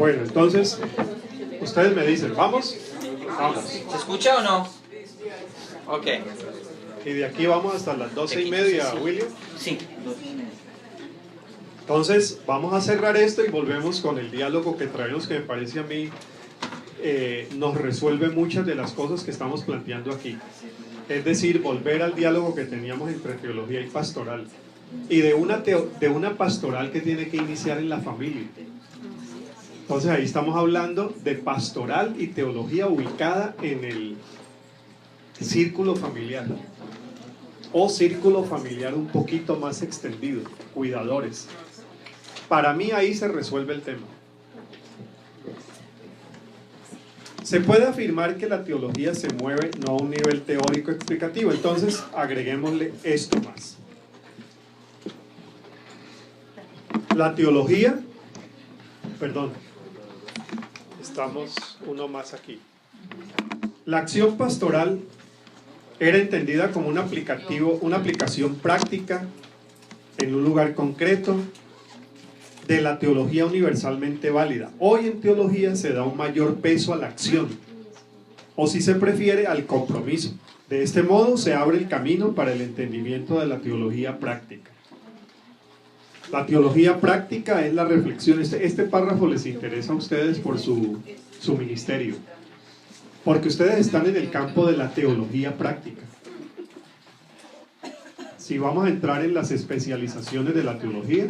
Bueno, entonces, ustedes me dicen, ¿vamos? Vamos. ¿Se escucha o no? Ok. Y de aquí vamos hasta las 12:30, William. Sí. Entonces, vamos a cerrar esto y volvemos con el diálogo que traemos, que me parece a mí nos resuelve muchas de las cosas que estamos planteando aquí. Es decir, volver al diálogo que teníamos entre teología y pastoral. Y de una pastoral que tiene que iniciar en la familia. Entonces ahí estamos hablando de pastoral y teología ubicada en el círculo familiar. O círculo familiar un poquito más extendido, cuidadores. Para mí ahí se resuelve el tema. Se puede afirmar que la teología se mueve no a un nivel teórico explicativo, entonces agreguémosle esto más. La teología, estamos uno más aquí. La acción pastoral era entendida como un una aplicación práctica en un lugar concreto de la teología universalmente válida. Hoy en teología se da un mayor peso a la acción, o si se prefiere, al compromiso. De este modo se abre el camino para el entendimiento de la teología práctica. La teología práctica es la reflexión. Este párrafo les interesa a ustedes por su ministerio, porque ustedes están en el campo de la teología práctica. Si vamos a entrar en las especializaciones de la teología,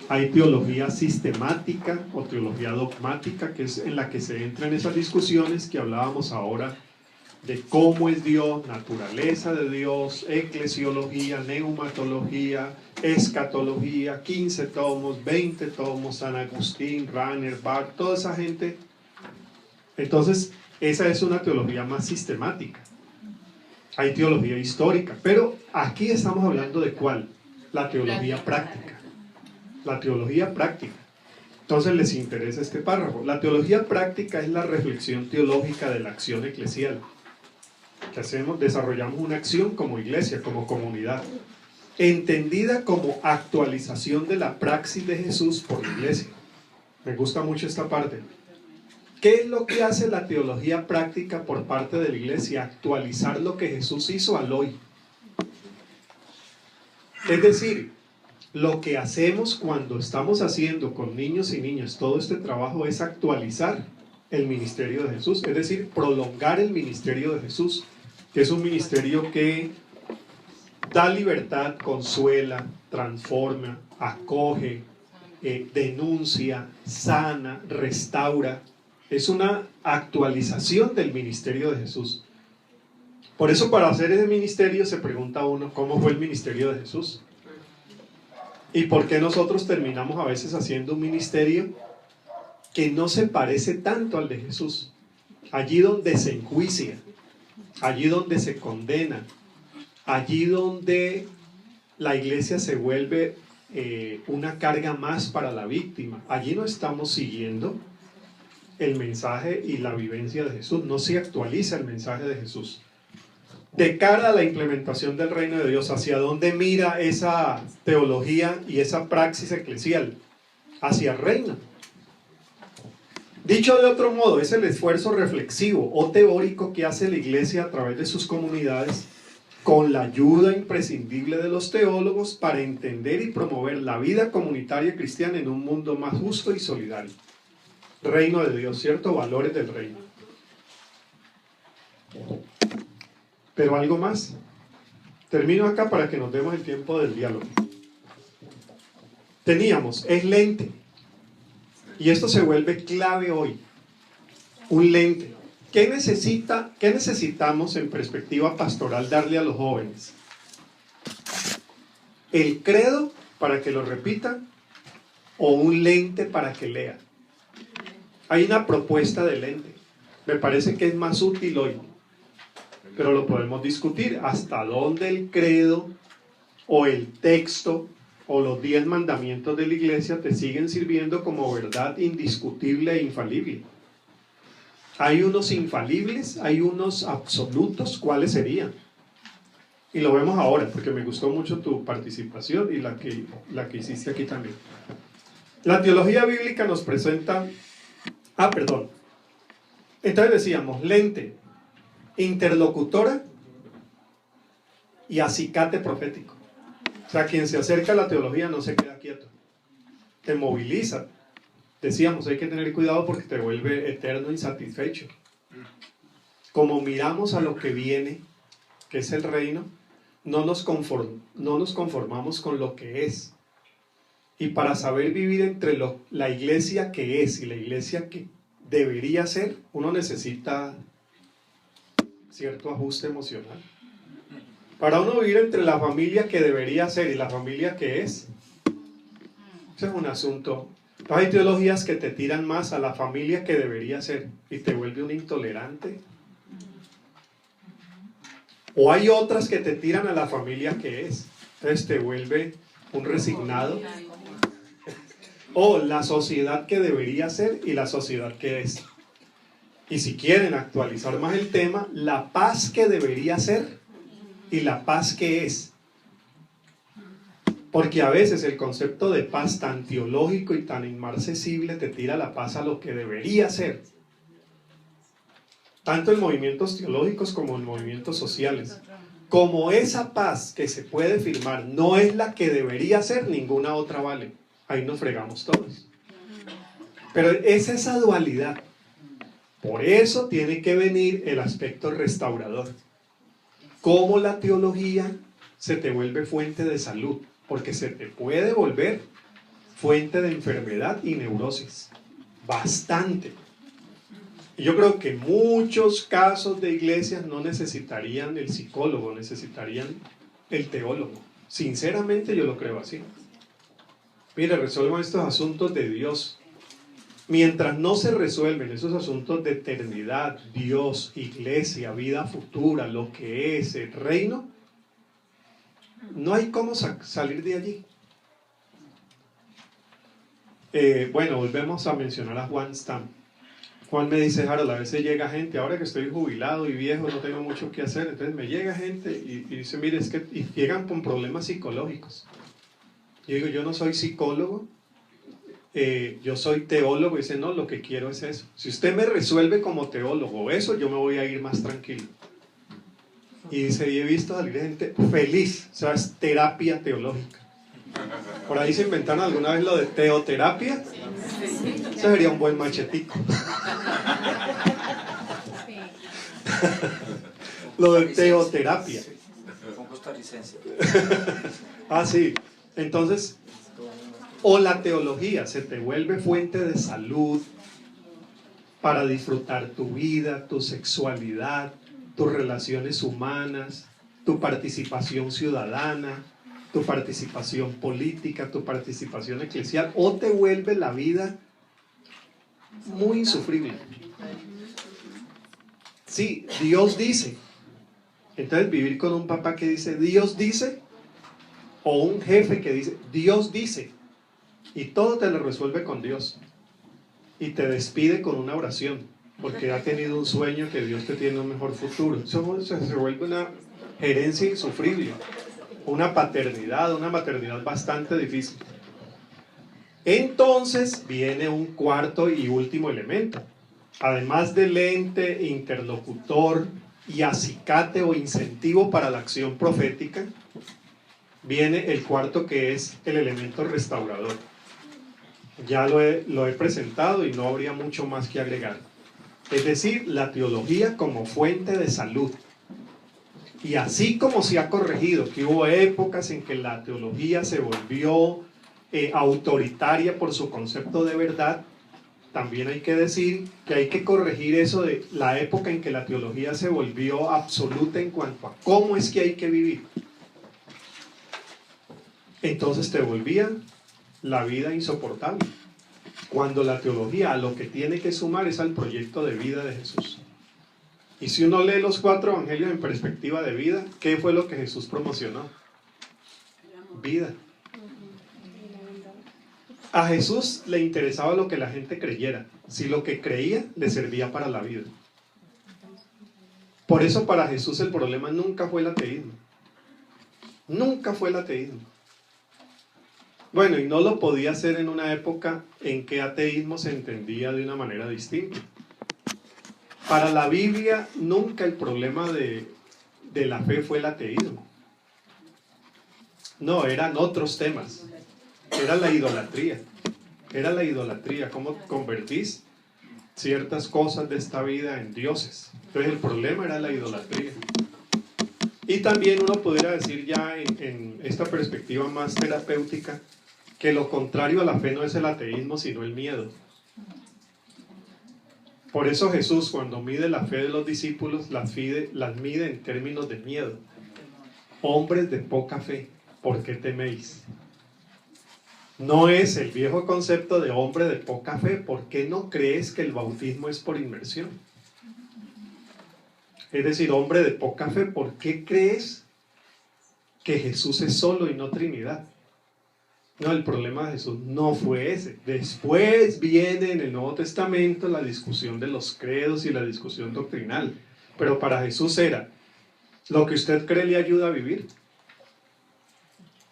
hay teología sistemática o teología dogmática, que es en la que se entra en esas discusiones que hablábamos ahora de cómo es Dios, naturaleza de Dios, eclesiología, neumatología, escatología, 15 tomos, 20 tomos, San Agustín, Rahner, Barth, toda esa gente. Entonces, esa es una teología más sistemática. Hay teología histórica, pero aquí estamos hablando de ¿cuál? La teología práctica. La teología práctica. Entonces les interesa este párrafo. La teología práctica es la reflexión teológica de la acción eclesial. ¿Qué hacemos? Desarrollamos una acción como iglesia, como comunidad, entendida como actualización de la praxis de Jesús por la iglesia. Me gusta mucho esta parte. ¿Qué es lo que hace la teología práctica por parte de la iglesia? Actualizar lo que Jesús hizo al hoy. Es decir, lo que hacemos cuando estamos haciendo con niños y niñas todo este trabajo es actualizar el ministerio de Jesús, es decir, prolongar el ministerio de Jesús, que es un ministerio que da libertad, consuela, transforma, acoge, denuncia, sana, restaura. Es una actualización del ministerio de Jesús. Por eso, para hacer ese ministerio se pregunta uno, ¿cómo fue el ministerio de Jesús? ¿Y por qué nosotros terminamos a veces haciendo un ministerio que no se parece tanto al de Jesús? Allí donde se enjuicia, allí donde se condena, allí donde la iglesia se vuelve una carga más para la víctima, allí no estamos siguiendo el mensaje y la vivencia de Jesús, no se actualiza el mensaje de Jesús. De cara a la implementación del reino de Dios, ¿hacia dónde mira esa teología y esa praxis eclesial? Hacia el reino. Dicho de otro modo, es el esfuerzo reflexivo o teórico que hace la iglesia a través de sus comunidades con la ayuda imprescindible de los teólogos para entender y promover la vida comunitaria cristiana en un mundo más justo y solidario. Reino de Dios, ¿cierto? Valores del reino. Pero algo más. Termino acá para que nos demos el tiempo del diálogo. Teníamos, es lente. Y esto se vuelve clave hoy. Un lente. ¿Qué necesitamos en perspectiva pastoral darle a los jóvenes? ¿El credo para que lo repitan o un lente para que lean? Hay una propuesta de lente. Me parece que es más útil hoy. Pero lo podemos discutir hasta dónde el credo o el texto o los 10 mandamientos de la iglesia te siguen sirviendo como verdad indiscutible e infalible. Hay unos infalibles, hay unos absolutos. ¿Cuáles serían? Y lo vemos ahora, porque me gustó mucho tu participación y la que hiciste aquí también. La teología bíblica nos presenta Perdón. Entonces decíamos, lente, interlocutora y acicate profético. O sea, quien se acerca a la teología no se queda quieto. Te moviliza. Decíamos, hay que tener cuidado porque te vuelve eterno insatisfecho. Como miramos a lo que viene, que es el reino, no nos conformamos con lo que es. Y para saber vivir entre la iglesia que es y la iglesia que debería ser, uno necesita cierto ajuste emocional. Para uno vivir entre la familia que debería ser y la familia que es, ese es un asunto. Hay teologías que te tiran más a la familia que debería ser y te vuelve un intolerante. O hay otras que te tiran a la familia que es, entonces te vuelve un resignado. O la sociedad que debería ser y la sociedad que es. Y si quieren actualizar más el tema, la paz que debería ser y la paz que es. Porque a veces el concepto de paz tan teológico y tan inmarcesible te tira la paz a lo que debería ser. Tanto en movimientos teológicos como en movimientos sociales. Como esa paz que se puede firmar no es la que debería ser, ninguna otra vale. Ahí nos fregamos todos. Pero es esa dualidad. Por eso tiene que venir el aspecto restaurador. Cómo la teología se te vuelve fuente de salud, porque se te puede volver fuente de enfermedad y neurosis. Bastante. Y yo creo que muchos casos de iglesias no necesitarían el psicólogo, necesitarían el teólogo. Sinceramente yo lo creo así. Mire, resuelvan estos asuntos de Dios. Mientras no se resuelven esos asuntos de eternidad, Dios, iglesia, vida futura, lo que es el reino, no hay cómo salir de allí. Bueno, volvemos a mencionar a Juan Stam. Juan me dice, Harold, a veces llega gente, ahora que estoy jubilado y viejo, no tengo mucho que hacer, entonces me llega gente y dice, mire, es que y llegan con problemas psicológicos. Yo digo, yo no soy psicólogo, yo soy teólogo. Y dice, no, lo que quiero es eso. Si usted me resuelve como teólogo eso, yo me voy a ir más tranquilo. Y dice, y he visto salir gente feliz, o sea, es terapia teológica. Por ahí se inventaron alguna vez lo de teoterapia. Eso sería un buen machetico. Lo de teoterapia. Con costarricense. Sí. Entonces, o la teología se te vuelve fuente de salud para disfrutar tu vida, tu sexualidad, tus relaciones humanas, tu participación ciudadana, tu participación política, tu participación eclesial, o te vuelve la vida muy insufrible. Sí, Dios dice. Entonces vivir con un papá que dice Dios dice, o un jefe que dice Dios dice, y todo te lo resuelve con Dios, y te despide con una oración, porque ha tenido un sueño que Dios te tiene un mejor futuro. Eso se vuelve una gerencia insufrible, una maternidad bastante difícil. Entonces viene un cuarto y último elemento. Además del ente, interlocutor y acicate o incentivo para la acción profética, viene el cuarto, que es el elemento restaurador. Ya lo he presentado y no habría mucho más que agregar. Es decir, la teología como fuente de salud. Y así como se ha corregido, que hubo épocas en que la teología se volvió autoritaria por su concepto de verdad, también hay que decir que hay que corregir eso de la época en que la teología se volvió absoluta en cuanto a cómo es que hay que vivir. Entonces te volvía la vida insoportable. Cuando la teología a lo que tiene que sumar es al proyecto de vida de Jesús. Y si uno lee los 4 evangelios en perspectiva de vida, ¿qué fue lo que Jesús promocionó? Vida. A Jesús le interesaba lo que la gente creyera. Si lo que creía le servía para la vida. Por eso para Jesús el problema nunca fue el ateísmo. Nunca fue el ateísmo. Bueno, y no lo podía hacer en una época en que ateísmo se entendía de una manera distinta. Para la Biblia, nunca el problema de la fe fue el ateísmo. No, eran otros temas. Era la idolatría. Era la idolatría. ¿Cómo convertís ciertas cosas de esta vida en dioses? Entonces el problema era la idolatría. Y también uno pudiera decir ya en esta perspectiva más terapéutica que lo contrario a la fe no es el ateísmo, sino el miedo. Por eso Jesús, cuando mide la fe de los discípulos, las mide en términos de miedo. Hombres de poca fe, ¿por qué teméis? No es el viejo concepto de hombre de poca fe. ¿Por qué no crees que el bautismo es por inmersión? Es decir, hombre de poca fe, ¿por qué crees que Jesús es solo y no Trinidad? No, el problema de Jesús no fue ese. Después viene en el Nuevo Testamento la discusión de los credos y la discusión doctrinal. Pero para Jesús era, lo que usted cree le ayuda a vivir.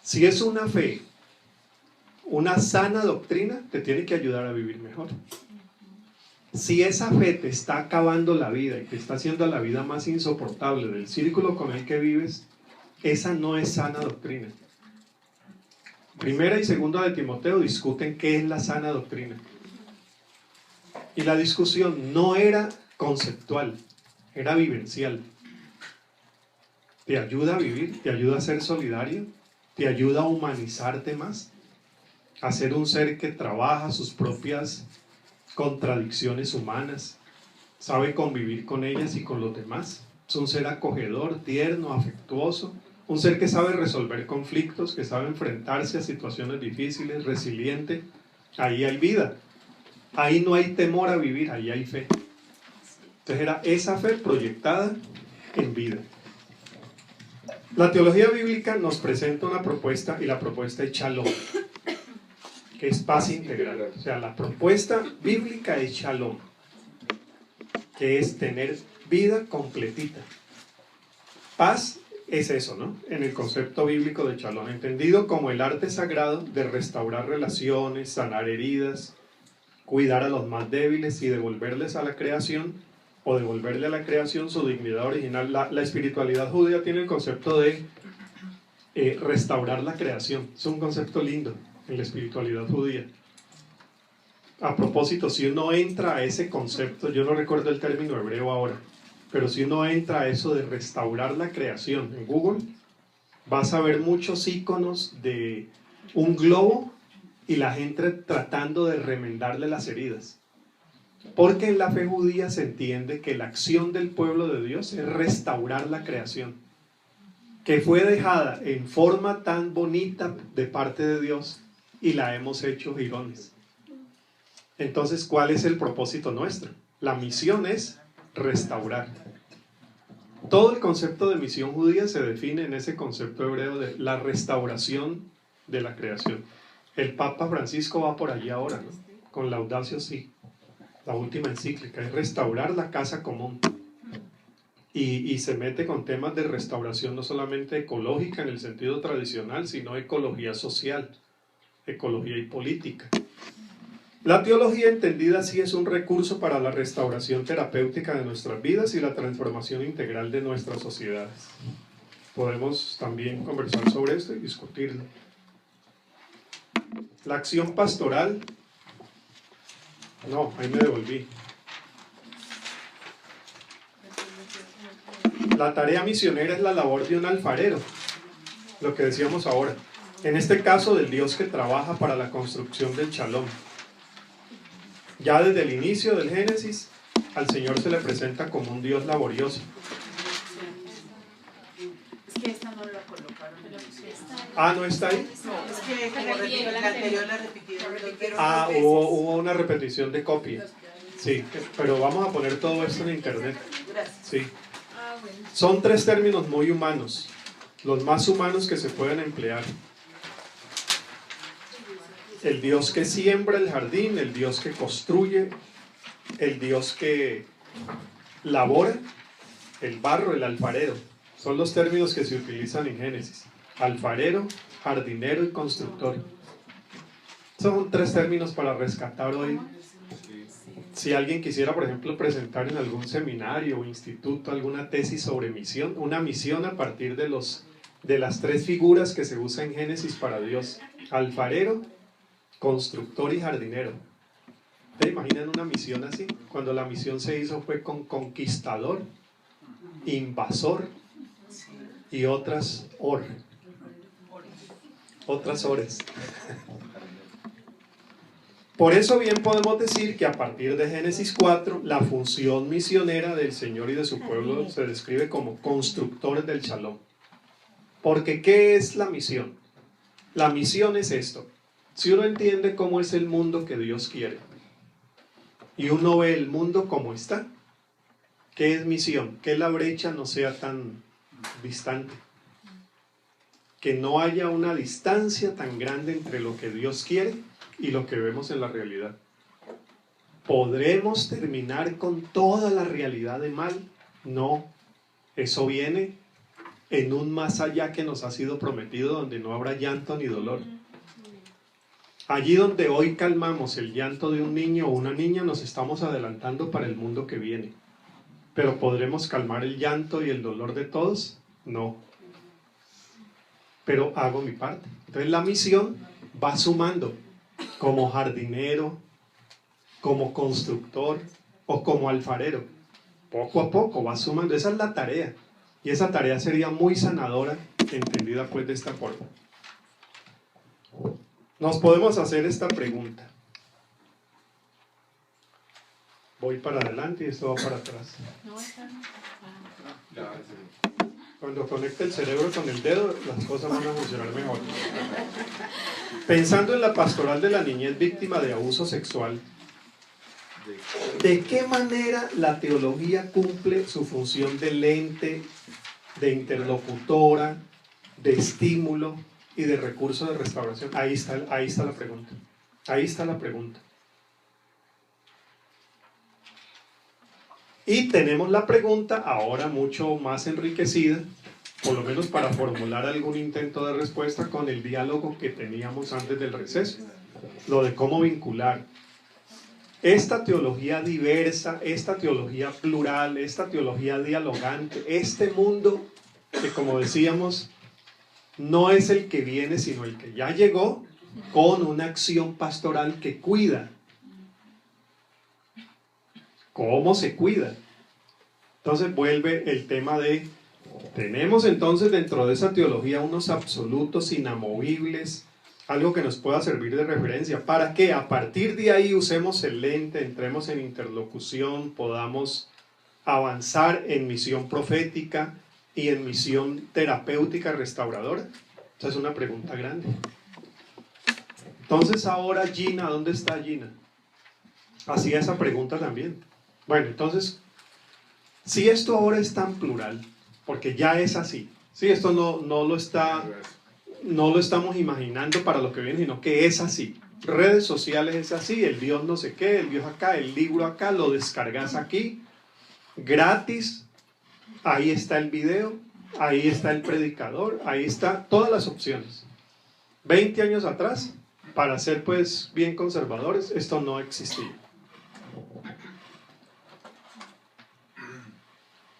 Si es una fe, una sana doctrina, te tiene que ayudar a vivir mejor. Si esa fe te está acabando la vida y te está haciendo la vida más insoportable del círculo con el que vives, esa no es sana doctrina. Primera y segunda de Timoteo discuten qué es la sana doctrina. Y la discusión no era conceptual, era vivencial. Te ayuda a vivir, te ayuda a ser solidario, te ayuda a humanizarte más, a ser un ser que trabaja sus propias contradicciones humanas, sabe convivir con ellas y con los demás. Es un ser acogedor, tierno, afectuoso, un ser que sabe resolver conflictos, que sabe enfrentarse a situaciones difíciles, resiliente. Ahí hay vida, ahí no hay temor a vivir, ahí hay fe. Entonces era esa fe proyectada en vida. La teología bíblica nos presenta una propuesta, y la propuesta es Shalom, que es paz integral. O sea, la propuesta bíblica es Shalom, que es tener vida completita. Paz es eso, ¿no? En el concepto bíblico de Shalom, entendido como el arte sagrado de restaurar relaciones, sanar heridas, cuidar a los más débiles y devolverles a la creación, o devolverle a la creación su dignidad original. La espiritualidad judía tiene el concepto de restaurar la creación. Es un concepto lindo en la espiritualidad judía. A propósito, si uno entra a ese concepto, yo no recuerdo el término hebreo ahora, pero si uno entra a eso de restaurar la creación en Google, vas a ver muchos iconos de un globo y la gente tratando de remendarle las heridas. Porque en la fe judía se entiende que la acción del pueblo de Dios es restaurar la creación, que fue dejada en forma tan bonita de parte de Dios y la hemos hecho jirones. Entonces, ¿cuál es el propósito nuestro? La misión es restaurar. Todo el concepto de misión judía se define en ese concepto hebreo de la restauración de la creación. El Papa Francisco va por allí ahora, ¿no? Con Laudatio Si, la última encíclica, es restaurar la casa común. Y se mete con temas de restauración no solamente ecológica en el sentido tradicional, sino ecología social, ecología y política. La teología entendida así es un recurso para la restauración terapéutica de nuestras vidas y la transformación integral de nuestras sociedades. Podemos también conversar sobre esto y discutirlo. La acción pastoral. No, ahí me devolví. La tarea misionera es la labor de un alfarero, lo que decíamos ahora. En este caso, del Dios que trabaja para la construcción del Shalom. Ya desde el inicio del Génesis, al Señor se le presenta como un Dios laborioso. Es que esta no la colocaron. Ah, ¿no está ahí? No, es que como la anterior la repitieron. Hubo una repetición de copia. Sí, pero vamos a poner todo esto en internet. Sí. Son tres términos muy humanos, los más humanos que se pueden emplear. El Dios que siembra el jardín, el Dios que construye, el Dios que labora, el barro, el alfarero. Son los términos que se utilizan en Génesis. Alfarero, jardinero y constructor. Son 3 términos para rescatar hoy. Si alguien quisiera, por ejemplo, presentar en algún seminario o instituto alguna tesis sobre misión, una misión a partir de las 3 figuras que se usan en Génesis para Dios: alfarero, constructor y jardinero. ¿Te imaginan una misión así? Cuando la misión se hizo fue con conquistador, invasor y otras ores. Por eso bien podemos decir que a partir de Génesis 4, la función misionera del Señor y de su pueblo se describe como constructores del Shalom. Porque ¿qué es la misión? La misión es esto. Si uno entiende cómo es el mundo que Dios quiere, y uno ve el mundo como está, ¿qué es misión? Que la brecha no sea tan distante. Que no haya una distancia tan grande entre lo que Dios quiere y lo que vemos en la realidad. ¿Podremos terminar con toda la realidad de mal? No. Eso viene en un más allá que nos ha sido prometido, donde no habrá llanto ni dolor. Allí donde hoy calmamos el llanto de un niño o una niña, nos estamos adelantando para el mundo que viene. ¿Pero podremos calmar el llanto y el dolor de todos? No. Pero hago mi parte. Entonces la misión va sumando, como jardinero, como constructor o como alfarero. Poco a poco va sumando. Esa es la tarea. Y esa tarea sería muy sanadora, entendida pues de esta forma. Nos podemos hacer esta pregunta. Voy para adelante y esto va para atrás. Cuando conecte el cerebro con el dedo, las cosas van a funcionar mejor. Pensando en la pastoral de la niñez víctima de abuso sexual, ¿de qué manera la teología cumple su función de lente, de interlocutora, de estímulo y de recurso de restauración? Ahí está la pregunta. Ahí está la pregunta. Y tenemos la pregunta ahora mucho más enriquecida, por lo menos para formular algún intento de respuesta, con el diálogo que teníamos antes del receso. Lo de cómo vincular esta teología diversa, esta teología plural, esta teología dialogante, este mundo que, como decíamos, no es el que viene, sino el que ya llegó, con una acción pastoral que cuida. ¿Cómo se cuida? Entonces vuelve el tema de, tenemos entonces dentro de esa teología unos absolutos inamovibles, algo que nos pueda servir de referencia, para que a partir de ahí usemos el lente, entremos en interlocución, podamos avanzar en misión profética y en misión terapéutica restauradora. Esa es una pregunta grande. Entonces ahora Gina, ¿dónde está Gina? Hacía esa pregunta también. Bueno, entonces, si esto ahora es tan plural, porque ya es así, si esto no lo estamos imaginando para lo que viene, sino que es así. Redes sociales es así, el Dios no sé qué, el Dios acá, el libro acá, lo descargas aquí, gratis, ahí está el video, ahí está el predicador, ahí está todas las opciones. 20 años atrás, para ser pues bien conservadores, esto no existía.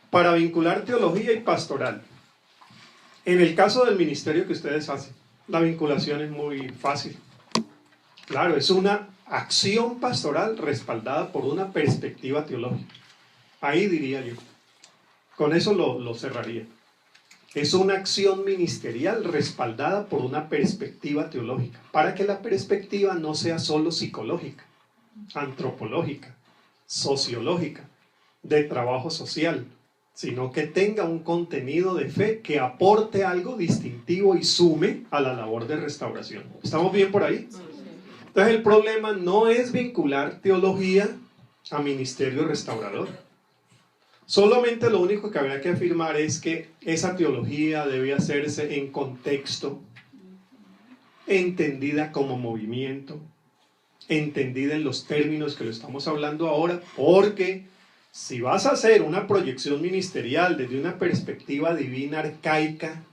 Para vincular teología y pastoral. En el caso del ministerio que ustedes hacen, la vinculación es muy fácil. Claro, es una acción pastoral respaldada por una perspectiva teológica. Ahí diría yo. Con eso lo cerraría. Es una acción ministerial respaldada por una perspectiva teológica, para que la perspectiva no sea solo psicológica, antropológica, sociológica, de trabajo social, sino que tenga un contenido de fe que aporte algo distintivo y sume a la labor de restauración. ¿Estamos bien por ahí? Entonces el problema no es vincular teología a ministerio restaurador. Solamente lo único que habría que afirmar es que esa teología debe hacerse en contexto, entendida como movimiento, entendida en los términos que lo estamos hablando ahora, porque si vas a hacer una proyección ministerial desde una perspectiva divina arcaica,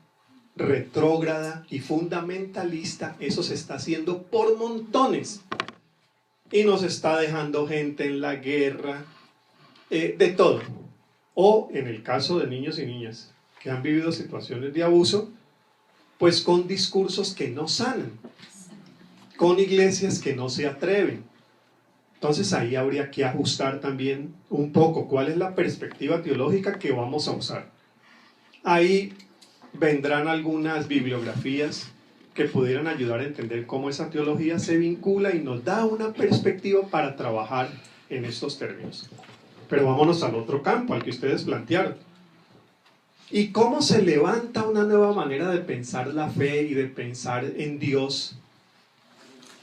retrógrada y fundamentalista, eso se está haciendo por montones. Y nos está dejando gente en la guerra, de todo. O en el caso de niños y niñas que han vivido situaciones de abuso, pues con discursos que no sanan, con iglesias que no se atreven. Entonces ahí habría que ajustar también un poco cuál es la perspectiva teológica que vamos a usar. Ahí vendrán algunas bibliografías que pudieran ayudar a entender cómo esa teología se vincula y nos da una perspectiva para trabajar en estos términos. Pero vámonos al otro campo, al que ustedes plantearon. ¿Y cómo se levanta una nueva manera de pensar la fe y de pensar en Dios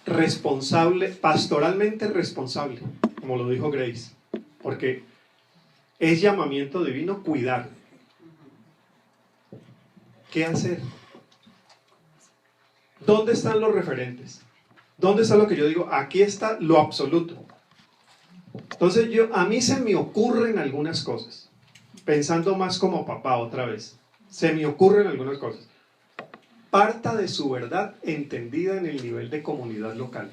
responsable, pastoralmente responsable, como lo dijo Grace? Porque es llamamiento divino cuidar. ¿Qué hacer? ¿Dónde están los referentes? ¿Dónde está lo que yo digo? Aquí está lo absoluto. Entonces a mí se me ocurren algunas cosas, pensando más como papá otra vez, se me ocurren algunas cosas. Parta de su verdad entendida en el nivel de comunidad local.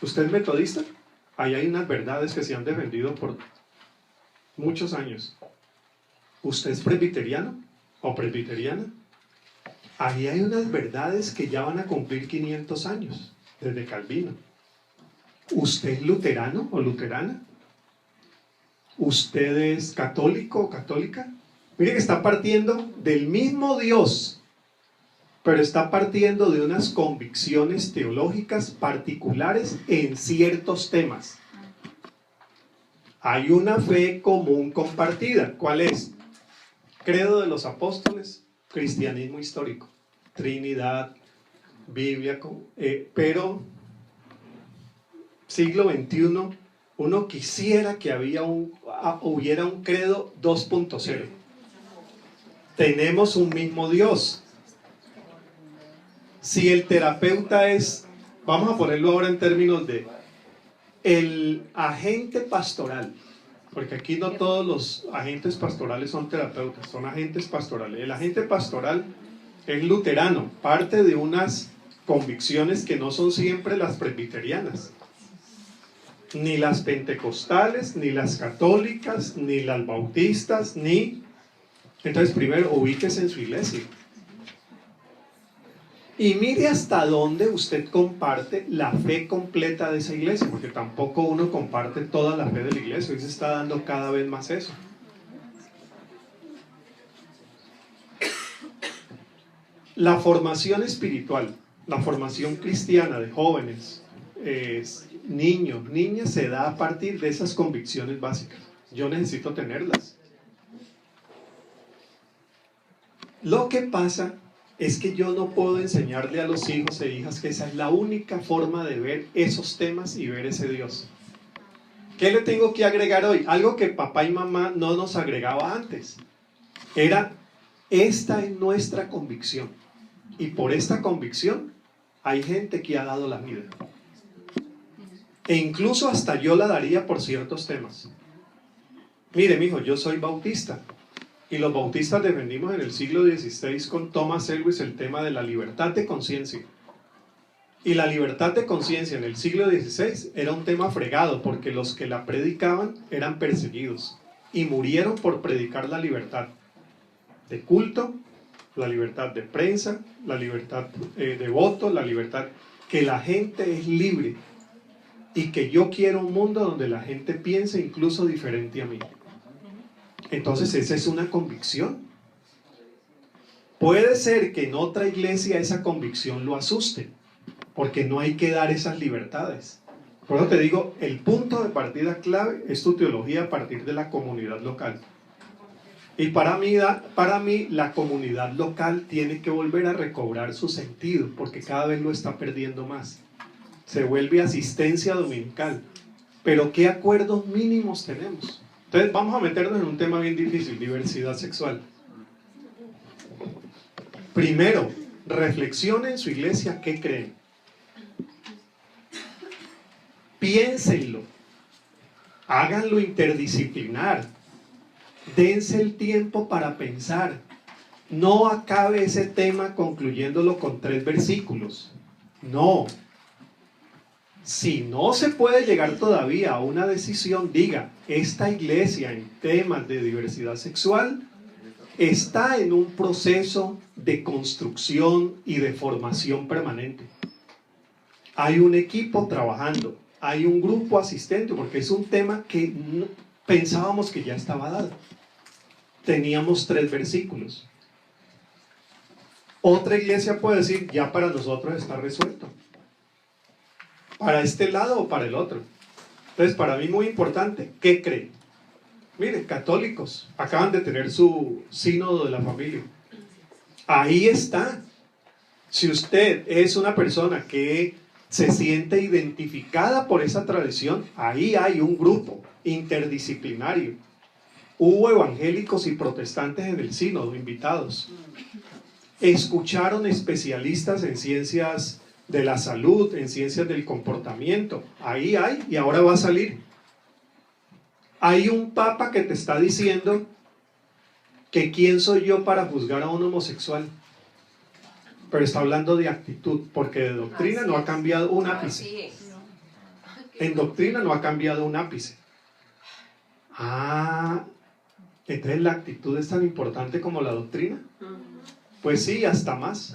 ¿Usted es metodista? Ahí hay unas verdades que se han defendido por muchos años. ¿Usted es presbiteriano o presbiteriana? Ahí hay unas verdades que ya van a cumplir 500 años, desde Calvino. ¿Usted es luterano o luterana? ¿Usted es católico o católica? Mire que está partiendo del mismo Dios, pero está partiendo de unas convicciones teológicas particulares en ciertos temas. Hay una fe común compartida. ¿Cuál es? Credo de los apóstoles, cristianismo histórico, Trinidad, Biblia, pero siglo XXI, uno quisiera que hubiera un credo 2.0. Tenemos un mismo Dios. Si el terapeuta es, vamos a ponerlo ahora en términos de el agente pastoral, porque aquí no todos los agentes pastorales son terapeutas, son agentes pastorales. El agente pastoral es luterano, parte de unas convicciones que no son siempre las presbiterianas, ni las pentecostales, ni las católicas, ni las bautistas, ni... Entonces primero ubíquese en su iglesia y mire hasta dónde usted comparte la fe completa de esa iglesia, porque tampoco uno comparte toda la fe de la iglesia. Hoy se está dando cada vez más eso. La formación espiritual, la formación cristiana de jóvenes, niños, niñas, se da a partir de esas convicciones básicas. Yo necesito tenerlas. Lo que pasa es que yo no puedo enseñarle a los hijos e hijas que esa es la única forma de ver esos temas y ver ese Dios. ¿Qué le tengo que agregar hoy? Algo que papá y mamá no nos agregaba antes. Era, esta es nuestra convicción. Y por esta convicción hay gente que ha dado la vida. E incluso hasta yo la daría por ciertos temas. Mire, mijo, yo soy bautista. Y los bautistas defendimos en el siglo XVI con Thomas Elwes el tema de la libertad de conciencia. Y la libertad de conciencia en el siglo XVI era un tema fregado, porque los que la predicaban eran perseguidos y murieron por predicar la libertad de culto, la libertad de prensa, la libertad de voto, la libertad, que la gente es libre y que yo quiero un mundo donde la gente piense incluso diferente a mí. Entonces esa es una convicción. Puede ser que en otra iglesia esa convicción lo asuste, porque no hay que dar esas libertades. Por eso te digo, el punto de partida clave es tu teología a partir de la comunidad local. Y para mí la comunidad local tiene que volver a recobrar su sentido, porque cada vez lo está perdiendo más. Se vuelve asistencia dominical. Pero ¿qué acuerdos mínimos tenemos? Entonces vamos a meternos en un tema bien difícil, diversidad sexual. Primero, reflexione en su iglesia qué creen. Piénsenlo. Háganlo interdisciplinar. Dense el tiempo para pensar. no acabe ese tema concluyéndolo con 3 versículos. No. Si no se puede llegar todavía a una decisión, diga, esta iglesia en temas de diversidad sexual está en un proceso de construcción y de formación permanente. Hay un equipo trabajando, hay un grupo asistente, porque es un tema que no, pensábamos que ya estaba dado. Teníamos 3 versículos. Otra iglesia puede decir, ya para nosotros está resuelto. ¿Para este lado o para el otro? Entonces, para mí muy importante, ¿qué cree? Miren, católicos, acaban de tener su sínodo de la familia. Ahí está. Si usted es una persona que se siente identificada por esa tradición, ahí hay un grupo interdisciplinario. Hubo evangélicos y protestantes en el sínodo, invitados. Escucharon especialistas en ciencias de la salud, en ciencias del comportamiento. Ahí hay, y ahora va a salir. Hay un papa que te está diciendo que quién soy yo para juzgar a un homosexual. Pero está hablando de actitud, porque de doctrina no ha cambiado un ápice. En doctrina no ha cambiado un ápice. Ah, entonces la actitud es tan importante como la doctrina. Pues sí, hasta más.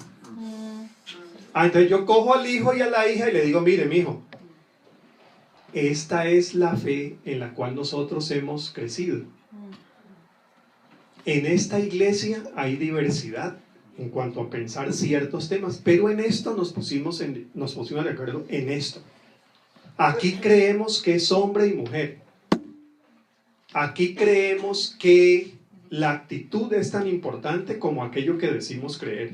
Entonces yo cojo al hijo y a la hija y le digo, mire, mijo, esta es la fe en la cual nosotros hemos crecido. En esta iglesia hay diversidad en cuanto a pensar ciertos temas, pero en esto nos pusimos de acuerdo en esto. Aquí creemos que es hombre y mujer. Aquí creemos que la actitud es tan importante como aquello que decimos creer.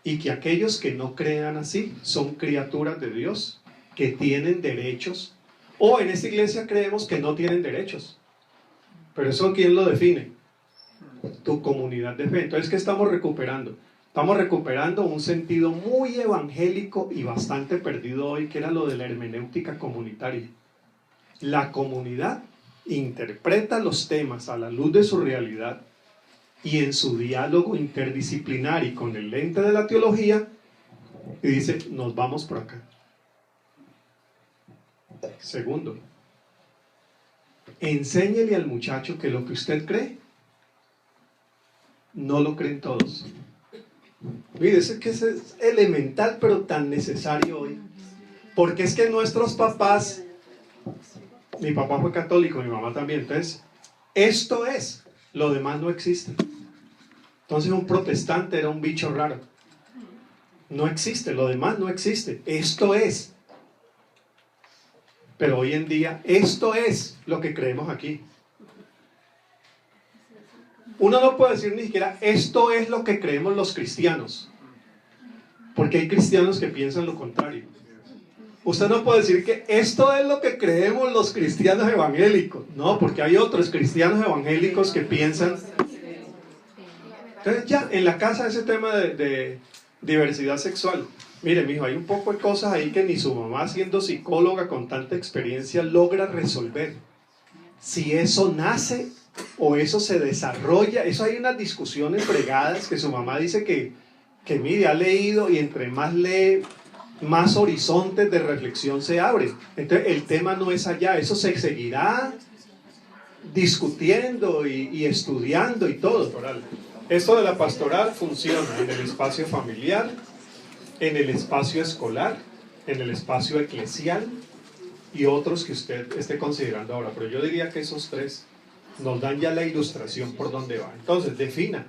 Y que aquellos que no crean así son criaturas de Dios, que tienen derechos. O en esta iglesia creemos que no tienen derechos. Pero eso, ¿quién lo define? Tu comunidad de fe. Entonces, ¿qué estamos recuperando? Estamos recuperando un sentido muy evangélico y bastante perdido hoy, que era lo de la hermenéutica comunitaria. La comunidad interpreta los temas a la luz de su realidad y en su diálogo interdisciplinar y con el lente de la teología, y dice, nos vamos por acá. Segundo, enséñele al muchacho que lo que usted cree, no lo creen todos. Mire, es que es elemental, pero tan necesario hoy. Porque es que nuestros papás, mi papá fue católico, mi mamá también, entonces, esto es, lo demás no existe. Entonces un protestante era un bicho raro. No existe, lo demás no existe. Esto es. Pero hoy en día, esto es lo que creemos aquí. Uno no puede decir ni siquiera, esto es lo que creemos los cristianos. Porque hay cristianos que piensan lo contrario. Usted no puede decir que esto es lo que creemos los cristianos evangélicos. No, porque hay otros cristianos evangélicos que piensan. Entonces ya, en la casa ese tema de diversidad sexual. Mire, mijo, hay un poco de cosas ahí que ni su mamá, siendo psicóloga con tanta experiencia, logra resolver. Si eso nace o eso se desarrolla, eso hay unas discusiones fregadas que su mamá dice que mire, ha leído y entre más lee, más horizontes de reflexión se abren. Entonces el tema no es allá, eso se seguirá discutiendo y estudiando y todo. Esto de la pastoral funciona en el espacio familiar, en el espacio escolar, en el espacio eclesial y otros que usted esté considerando ahora. Pero yo diría que esos 3 nos dan ya la ilustración por dónde va. Entonces, defina.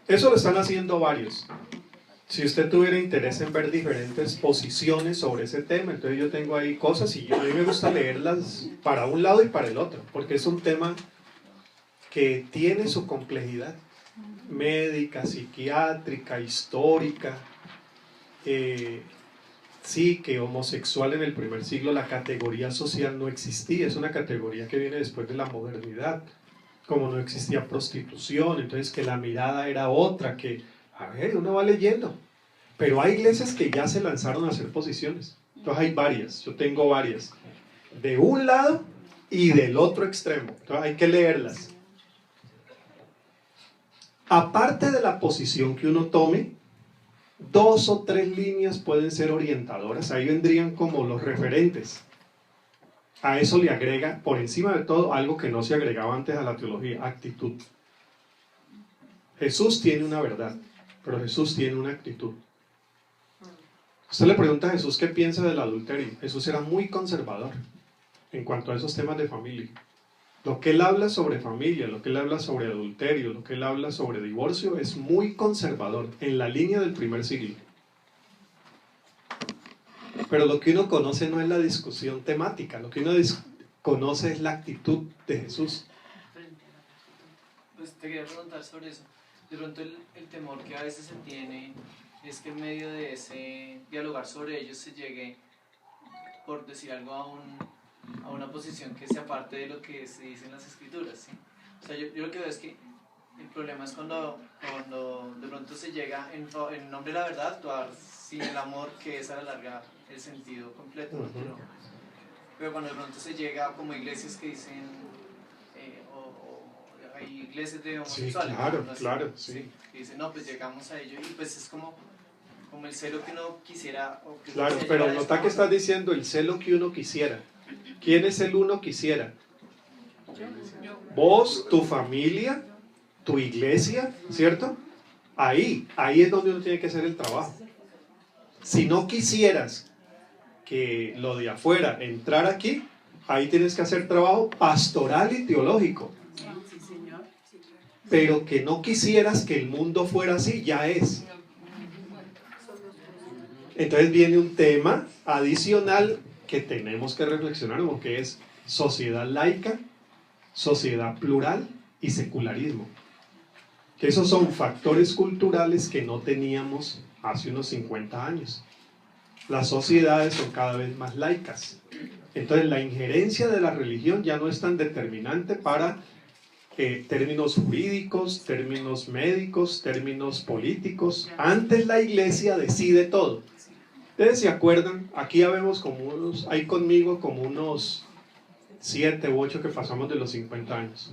Eso lo están haciendo varios. Si usted tuviera interés en ver diferentes posiciones sobre ese tema, entonces yo tengo ahí cosas y a mí me gusta leerlas para un lado y para el otro, porque es un tema que tiene su complejidad médica, psiquiátrica, histórica. Sí, que homosexual en el primer siglo la categoría social no existía, es una categoría que viene después de la modernidad, como no existía prostitución, entonces que la mirada era otra, que, a ver, uno va leyendo, pero hay iglesias que ya se lanzaron a hacer posiciones, entonces hay varias, yo tengo varias, de un lado y del otro extremo, entonces hay que leerlas. aparte de la posición que uno tome, 2 o 3 líneas pueden ser orientadoras. Ahí vendrían como los referentes. A eso le agrega, por encima de todo, algo que no se agregaba antes a la teología: actitud. Jesús tiene una verdad, pero Jesús tiene una actitud. Usted le pregunta a Jesús qué piensa del adulterio. Jesús era muy conservador en cuanto a esos temas de familia. Lo que él habla sobre familia, lo que él habla sobre adulterio, lo que él habla sobre divorcio, es muy conservador, en la línea del primer siglo. Pero lo que uno conoce no es la discusión temática, lo que uno conoce es la actitud de Jesús. Pues te quería preguntar sobre eso. De pronto el temor que a veces se tiene es que en medio de ese dialogar sobre ellos se llegue, por decir algo, a una posición que se aparte de lo que se dice en las escrituras, ¿sí? O sea, yo lo que veo es que el problema es cuando de pronto se llega en nombre de la verdad a actuar sin el amor, que es a la larga el sentido completo, ¿no? Pero cuando de pronto se llega como iglesias que dicen, hay iglesias de homosexuales, sí, claro, ¿no? Así, claro, sí. que dicen, no, pues llegamos a ello, y pues es como el celo que uno quisiera. Claro, pero nota que estás diciendo el celo que uno quisiera. ¿Quién es el uno quisiera? Vos, tu familia, tu iglesia, ¿cierto? Ahí es donde uno tiene que hacer el trabajo. Si no quisieras que lo de afuera entrara aquí, ahí tienes que hacer trabajo pastoral y teológico. Sí, señor. Pero que no quisieras que el mundo fuera así, ya es. Entonces viene un tema adicional que tenemos que reflexionar, que es sociedad laica, sociedad plural y secularismo. Que esos son factores culturales que no teníamos hace unos 50 años. Las sociedades son cada vez más laicas. Entonces la injerencia de la religión ya no es tan determinante para términos jurídicos, términos médicos, términos políticos. Antes la iglesia decide todo. Ustedes se acuerdan, aquí ya vemos hay conmigo como unos 7 u 8 que pasamos de los 50 años.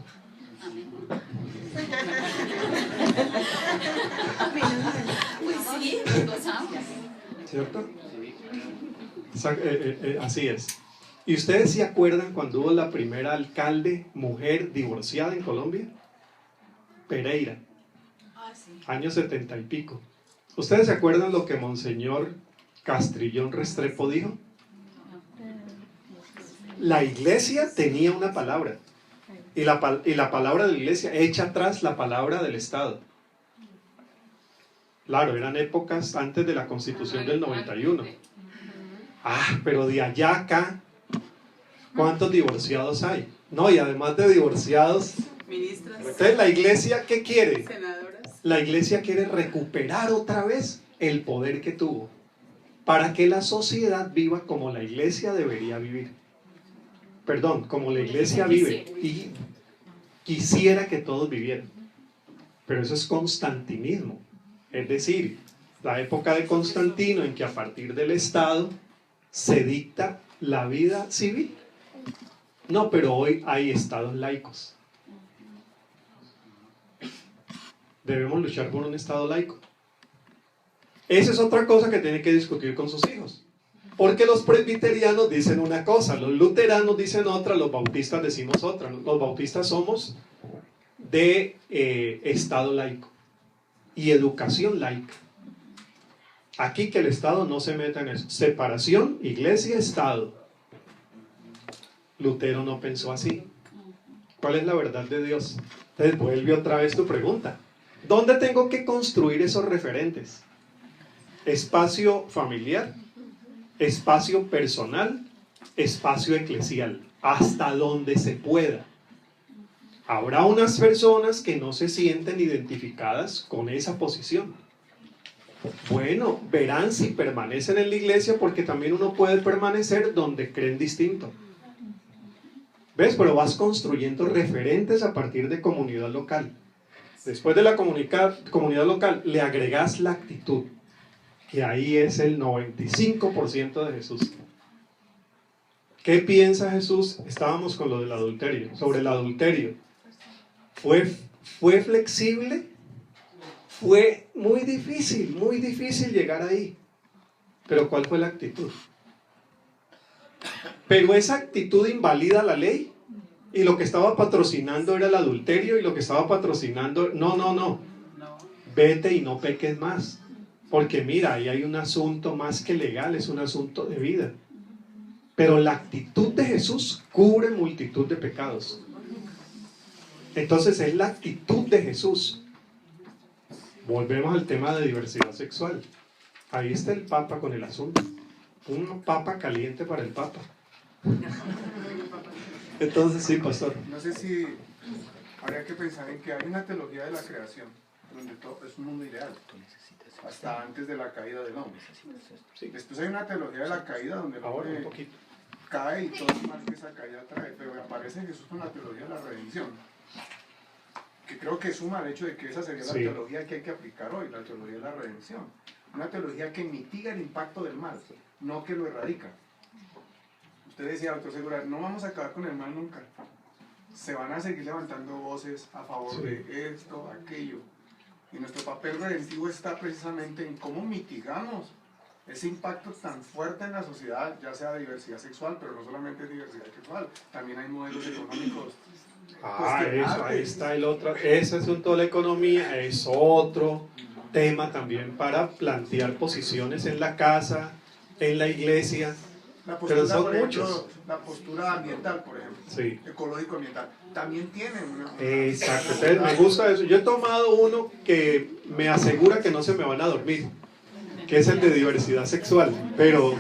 Pues sí, gozamos. ¿Cierto? Así es. ¿Y ustedes se acuerdan cuando hubo la primera alcalde mujer divorciada en Colombia? Pereira. Años 70 y pico. ¿Ustedes se acuerdan lo que Monseñor Castrillón Restrepo dijo? La iglesia tenía una palabra. Y la palabra de la iglesia echa atrás la palabra del Estado. Claro, eran épocas antes de la Constitución del 91. Pero de allá a acá, ¿cuántos divorciados hay? No, y además de divorciados, Ministras. entonces la iglesia, ¿qué quiere? Senadoras. La iglesia quiere recuperar otra vez el poder que tuvo, para que la sociedad viva como la iglesia debería vivir. Perdón, como la iglesia vive y quisiera que todos vivieran. Pero eso es constantinismo. Es decir, la época de Constantino en que a partir del Estado se dicta la vida civil. No, pero hoy hay estados laicos. Debemos luchar por un estado laico. Esa es otra cosa que tiene que discutir con sus hijos. Porque los presbiterianos dicen una cosa, los luteranos dicen otra, los bautistas decimos otra. Los bautistas somos de estado laico y educación laica. Aquí que el Estado no se meta en eso. Separación, iglesia-estado. Lutero no pensó así. ¿Cuál es la verdad de Dios? Entonces vuelve otra vez tu pregunta. ¿Dónde tengo que construir esos referentes? Espacio familiar, espacio personal, espacio eclesial, hasta donde se pueda. Habrá unas personas que no se sienten identificadas con esa posición. Bueno, verán si permanecen en la iglesia, porque también uno puede permanecer donde creen distinto. ¿Ves? Pero vas construyendo referentes a partir de comunidad local. Después de la comunidad local, le agregas la actitud, que ahí es el 95% de Jesús. ¿Qué piensa Jesús? Estábamos con lo del adulterio, sobre el adulterio. ¿Fue flexible Fue muy difícil llegar ahí. Pero ¿cuál fue la actitud? Pero esa actitud invalida la ley, y lo que estaba patrocinando era el adulterio, y lo que estaba patrocinando, no, vete y no peques más, porque mira, ahí hay un asunto más que legal, es un asunto de vida. Pero la actitud de Jesús cubre multitud de pecados. Entonces es la actitud de Jesús. Volvemos al tema de diversidad sexual. Ahí está el Papa con el asunto. Un Papa caliente para el Papa. Entonces, sí, pastor. No sé si habría que pensar en que hay una teología de la creación, donde todo es un mundo ideal, hasta antes de la caída del hombre. Sí. Después hay una teología de la caída, donde el Ahora un hombre poquito. cae y todo el mal que esa caída trae, pero aparece Jesús con la teología de la redención, que creo que suma el hecho de que esa sería la Sí. teología que hay que aplicar hoy, la teología de la redención. Una teología que mitiga el impacto del mal, no que lo erradica. Usted decía, doctor Segura, no vamos a acabar con el mal nunca. Se van a seguir levantando voces a favor de esto, aquello. Y nuestro papel redentivo está precisamente en cómo mitigamos ese impacto tan fuerte en la sociedad, ya sea de diversidad sexual, pero no solamente diversidad sexual, también hay modelos económicos. Eso, ahí está el otro. Ese asunto de la economía es otro tema también para plantear posiciones en la casa, en la iglesia. La Pero postura, son por ejemplo, muchos. la postura ambiental, por ejemplo, Sí. ecológico-ambiental, también tiene una Exacto, entonces me gusta eso. Yo he tomado uno que me asegura que no se me van a dormir, que es el de diversidad sexual, pero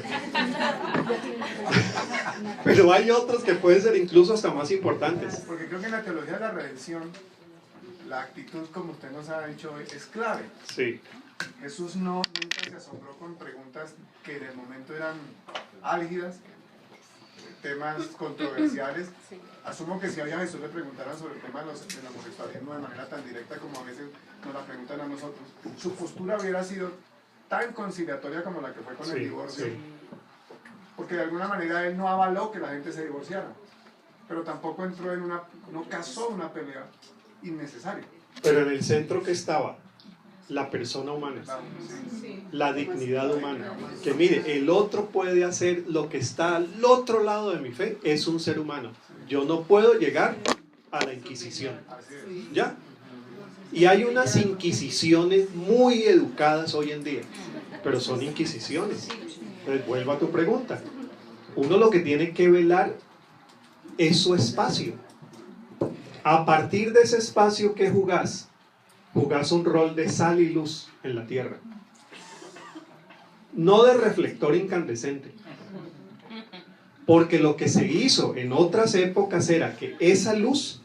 hay otros que pueden ser incluso hasta más importantes. Porque creo que en la teología de la redención, la actitud, como usted nos ha dicho hoy, es clave. Sí, Jesús nunca se asombró con preguntas que de momento eran álgidas, temas controversiales. Asumo que si a Jesús le preguntaran sobre el tema del homosexualismo de manera tan directa como a veces nos la preguntan a nosotros, su postura hubiera sido tan conciliatoria como la que fue con el divorcio. sí. Porque de alguna manera él no avaló que la gente se divorciara, pero tampoco entró en no casó una pelea innecesaria. Pero en el centro que estaba la persona humana, la dignidad humana, que mire, el otro puede hacer lo que está al otro lado de mi fe, es un ser humano. Yo no puedo llegar a la Inquisición. ¿Ya? Y hay unas inquisiciones muy educadas hoy en día, pero son inquisiciones. Entonces, vuelvo a tu pregunta. Uno lo que tiene que velar es su espacio. A partir de ese espacio que jugás un rol de sal y luz en la tierra. No de reflector incandescente. Porque lo que se hizo en otras épocas era que esa luz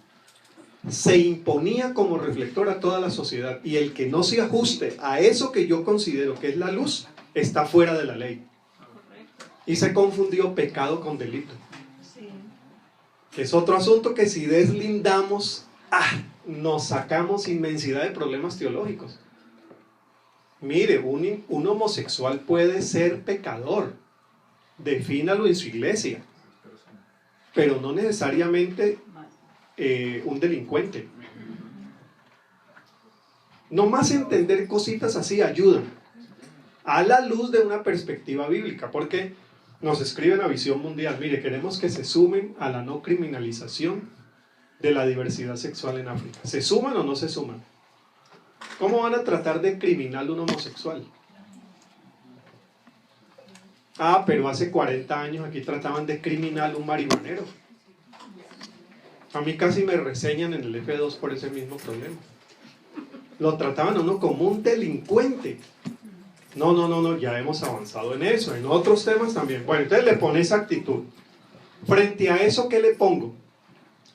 se imponía como reflector a toda la sociedad, y el que no se ajuste a eso que yo considero que es la luz está fuera de la ley. Y se confundió pecado con delito. Que es otro asunto que si deslindamos, nos sacamos inmensidad de problemas teológicos. Mire, un homosexual puede ser pecador, defínalo en su iglesia, pero no necesariamente un delincuente. Nomás entender cositas así ayudan a la luz de una perspectiva bíblica, porque nos escriben a Visión Mundial, mire, queremos que se sumen a la no criminalización de la diversidad sexual en África. ¿Se suman o no se suman? ¿Cómo van a tratar de criminal un homosexual? Pero hace 40 años aquí trataban de criminal un marihuanero. A mí casi me reseñan en el F2 por ese mismo problema. Lo trataban a uno como un delincuente. No, ya hemos avanzado en eso, en otros temas también. Bueno, entonces le pone esa actitud. Frente a eso, ¿qué le pongo?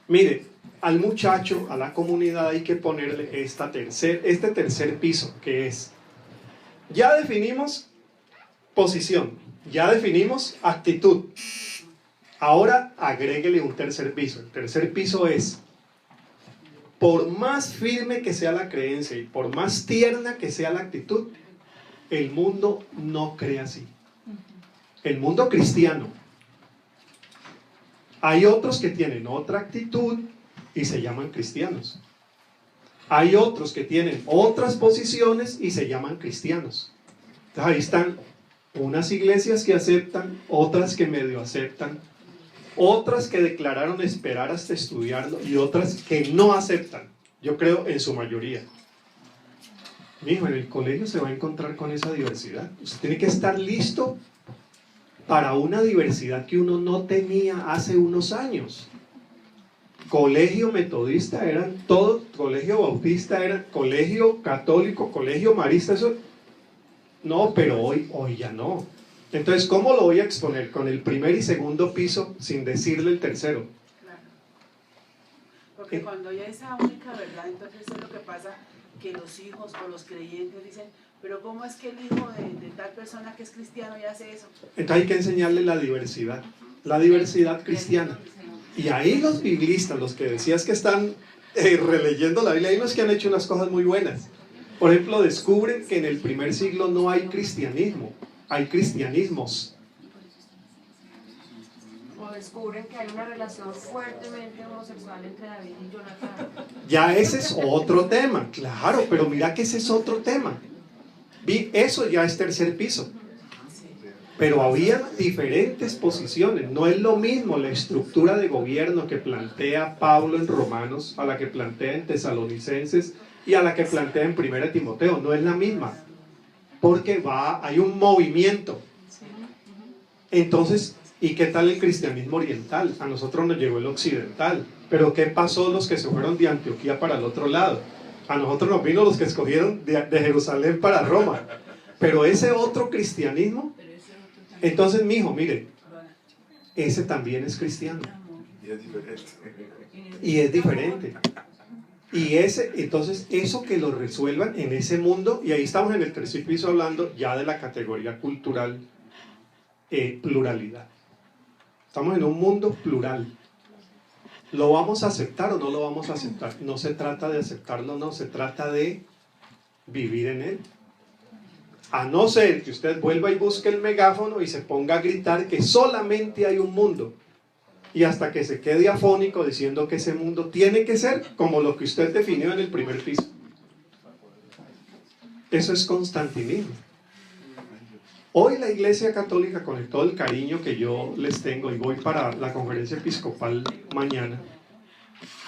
Mire, al muchacho, a la comunidad hay que ponerle este tercer piso, que es, ya definimos posición, ya definimos actitud. Ahora agréguele un tercer piso. El tercer piso es, por más firme que sea la creencia y por más tierna que sea la actitud, el mundo no cree así. El mundo cristiano. Hay otros que tienen otra actitud y se llaman cristianos. Hay otros que tienen otras posiciones y se llaman cristianos. Entonces ahí están unas iglesias que aceptan, otras que medio aceptan, otras que declararon esperar hasta estudiarlo y otras que no aceptan. Yo creo en su mayoría. Mijo, en el colegio se va a encontrar con esa diversidad. Usted tiene que estar listo para una diversidad que uno no tenía hace unos años. Colegio metodista eran todos, colegio bautista eran, colegio católico, colegio marista, eso. No, pero hoy ya no. Entonces, ¿cómo lo voy a exponer? Con el primer y segundo piso sin decirle el tercero. Claro. Porque cuando hay esa única verdad, entonces es lo que pasa, que los hijos o los creyentes dicen, pero ¿cómo es que el hijo de tal persona que es cristiano y hace eso? Entonces hay que enseñarle la diversidad cristiana. Y ahí los biblistas, los que decías que están releyendo la Biblia, hay unos que han hecho unas cosas muy buenas. Por ejemplo, descubren que en el primer siglo no hay cristianismo, hay cristianismos. O descubren que hay una relación fuertemente homosexual entre David y Jonatán. Ya ese es otro tema, claro, pero mira que ese es otro tema. Eso ya es tercer piso. Pero había diferentes posiciones. No es lo mismo la estructura de gobierno que plantea Pablo en Romanos a la que plantea en Tesalonicenses y a la que plantea en 1 Timoteo. No es la misma. Porque hay un movimiento. Entonces, ¿y qué tal el cristianismo oriental? A nosotros nos llegó el occidental. Pero ¿qué pasó los que se fueron de Antioquía para el otro lado? A nosotros nos vino los que escogieron de Jerusalén para Roma. Pero ese otro cristianismo, entonces, mijo, mire, ese también es cristiano. Y es diferente. Y es diferente. Y entonces, eso que lo resuelvan en ese mundo, y ahí estamos en el tercer piso hablando ya de la categoría cultural, pluralidad. Estamos en un mundo plural. ¿Lo vamos a aceptar o no lo vamos a aceptar? No se trata de aceptarlo, no, se trata de vivir en él. A no ser que usted vuelva y busque el megáfono y se ponga a gritar que solamente hay un mundo. Y hasta que se quede afónico diciendo que ese mundo tiene que ser como lo que usted definió en el primer piso. Eso es constantinismo. Hoy la Iglesia Católica, con todo el cariño que yo les tengo, y voy para la conferencia episcopal mañana,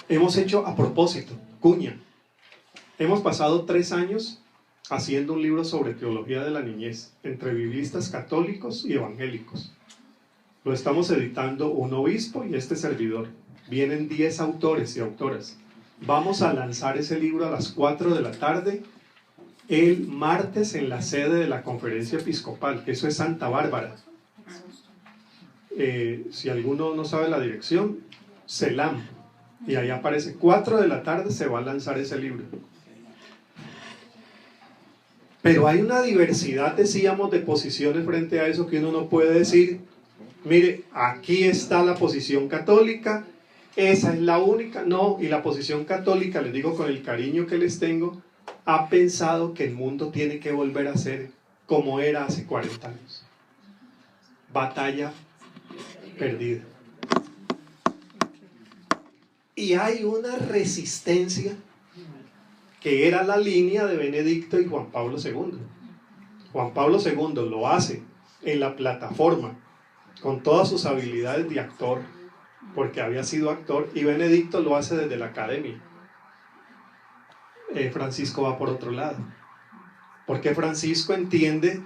hemos hecho a propósito, cuña. Hemos pasado 3 años haciendo un libro sobre teología de la niñez, entre biblistas católicos y evangélicos. Lo estamos editando un obispo y este servidor. Vienen 10 autores y autoras. Vamos a lanzar ese libro a las 4 de la tarde, el martes en la sede de la conferencia episcopal, que eso es Santa Bárbara. Si alguno no sabe la dirección, CELAM. Y ahí aparece 4 de la tarde, se va a lanzar ese libro. Pero hay una diversidad, decíamos, de posiciones frente a eso que uno no puede decir, mire, aquí está la posición católica, esa es la única. No, y la posición católica, les digo con el cariño que les tengo, ha pensado que el mundo tiene que volver a ser como era hace 40 años. Batalla perdida. Y hay una resistencia que era la línea de Benedicto y Juan Pablo II. Juan Pablo II lo hace en la plataforma, con todas sus habilidades de actor, porque había sido actor, y Benedicto lo hace desde la academia. Francisco va por otro lado, porque Francisco entiende,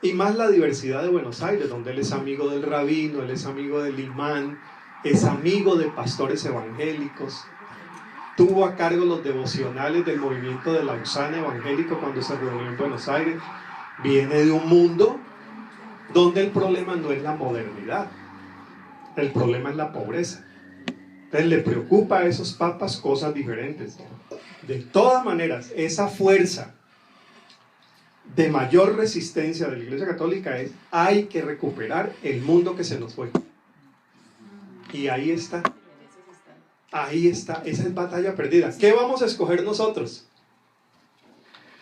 y más la diversidad de Buenos Aires, donde él es amigo del rabino, él es amigo del imán, es amigo de pastores evangélicos, tuvo a cargo los devocionales del movimiento de Lausana evangélico cuando se reunió en Buenos Aires. Viene de un mundo donde el problema no es la modernidad, el problema es la pobreza. Entonces le preocupa a esos papas cosas diferentes. De todas maneras, esa fuerza de mayor resistencia de la Iglesia Católica es: hay que recuperar el mundo que se nos fue. Y ahí está, esa es batalla perdida. ¿Qué vamos a escoger nosotros?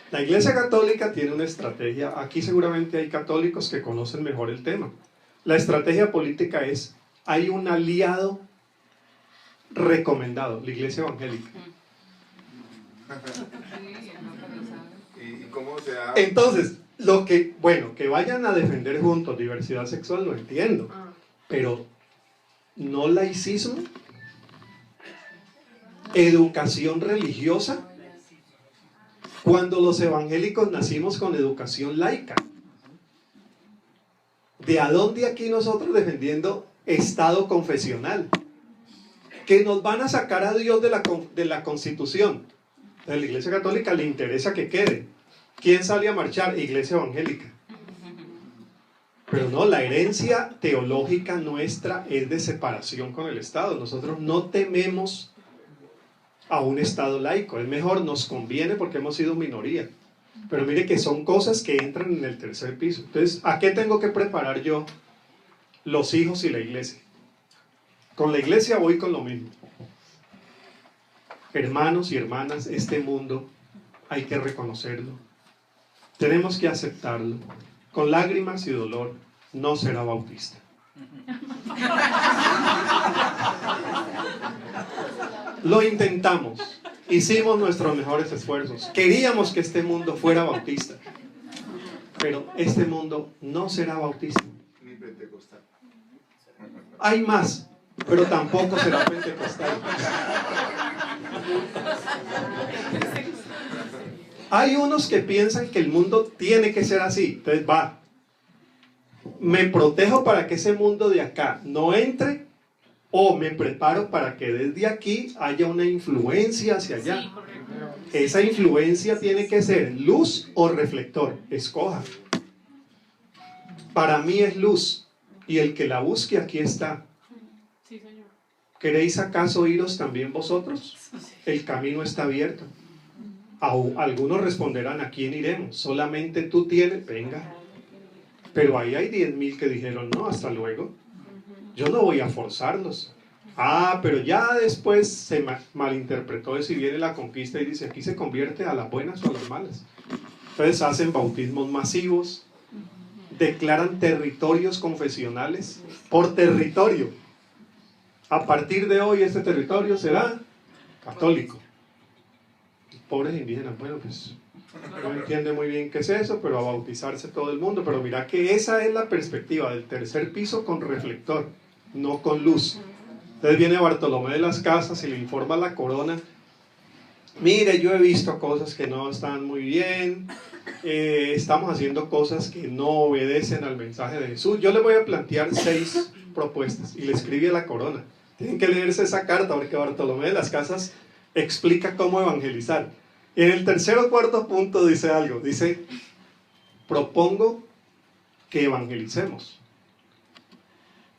La Iglesia Católica tiene una estrategia. Aquí seguramente hay católicos que conocen mejor el tema. La estrategia política es: hay un aliado recomendado, la Iglesia Evangélica. ¿Y cómo se da? Entonces, que vayan a defender juntos diversidad sexual, lo entiendo, pero no laicismo, educación religiosa, cuando los evangélicos nacimos con educación laica. ¿De a dónde aquí nosotros defendiendo Estado confesional? Que nos van a sacar a Dios de la Constitución. A la Iglesia Católica le interesa que quede. ¿Quién sale a marchar? Iglesia Evangélica. Pero no, la herencia teológica nuestra es de separación con el Estado. Nosotros no tememos a un Estado laico. Es mejor, nos conviene porque hemos sido minoría. Pero mire que son cosas que entran en el tercer piso. Entonces, ¿a qué tengo que preparar yo los hijos y la iglesia? Con la iglesia voy con lo mismo. Hermanos y hermanas, este mundo hay que reconocerlo. Tenemos que aceptarlo. Con lágrimas y dolor, no será bautista. Lo intentamos. Hicimos nuestros mejores esfuerzos. Queríamos que este mundo fuera bautista. Pero este mundo no será bautista. Ni pentecostal. Hay más, pero tampoco será pentecostal. Hay unos que piensan que el mundo tiene que ser así. Entonces me protejo para que ese mundo de acá no entre, o me preparo para que desde aquí haya una influencia hacia allá. Esa influencia tiene que ser luz o reflector. Escoja. Para mí es luz, y el que la busque aquí está. ¿Queréis acaso iros también vosotros? El camino está abierto. Algunos responderán: ¿a quién iremos? Solamente tú tienes, venga. Pero ahí hay 10.000 que dijeron: no, hasta luego. Yo no voy a forzarlos. Pero ya después se malinterpretó de si viene la conquista y dice: aquí se convierte a las buenas o a las malas. Entonces hacen bautismos masivos, declaran territorios confesionales por territorio. A partir de hoy este territorio será católico. Pobres indígenas, bueno, pues no entiende muy bien qué es eso, pero a bautizarse todo el mundo. Pero mira que esa es la perspectiva del tercer piso con reflector, no con luz. Entonces viene Bartolomé de las Casas y le informa a la corona: mire, yo he visto cosas que no están muy bien, estamos haciendo cosas que no obedecen al mensaje de Jesús. Yo le voy a plantear 6 propuestas, y le escribe a la corona. Tienen que leerse esa carta porque Bartolomé de las Casas explica cómo evangelizar. Y en el tercer o cuarto punto dice algo, dice: propongo que evangelicemos.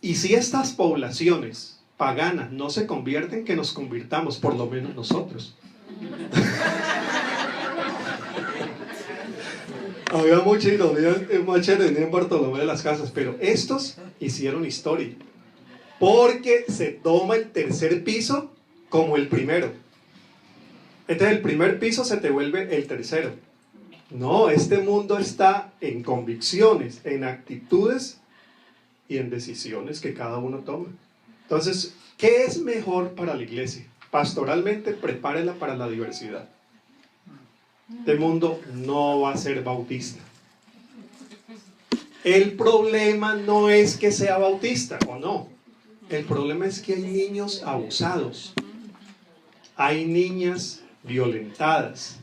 Y si estas poblaciones paganas no se convierten, que nos convirtamos, por lo menos nosotros. Había mucha ironía en Bartolomé de las Casas, pero estos hicieron historia, porque se toma el tercer piso como el primero. Entonces el primer piso se te vuelve el tercero. No, este mundo está en convicciones, en actitudes y en decisiones que cada uno toma. Entonces, ¿qué es mejor para la iglesia? Pastoralmente, prepárela para la diversidad. Este mundo no va a ser bautista. El problema no es que sea bautista o no. El problema es que hay niños abusados. Hay niñas violentadas.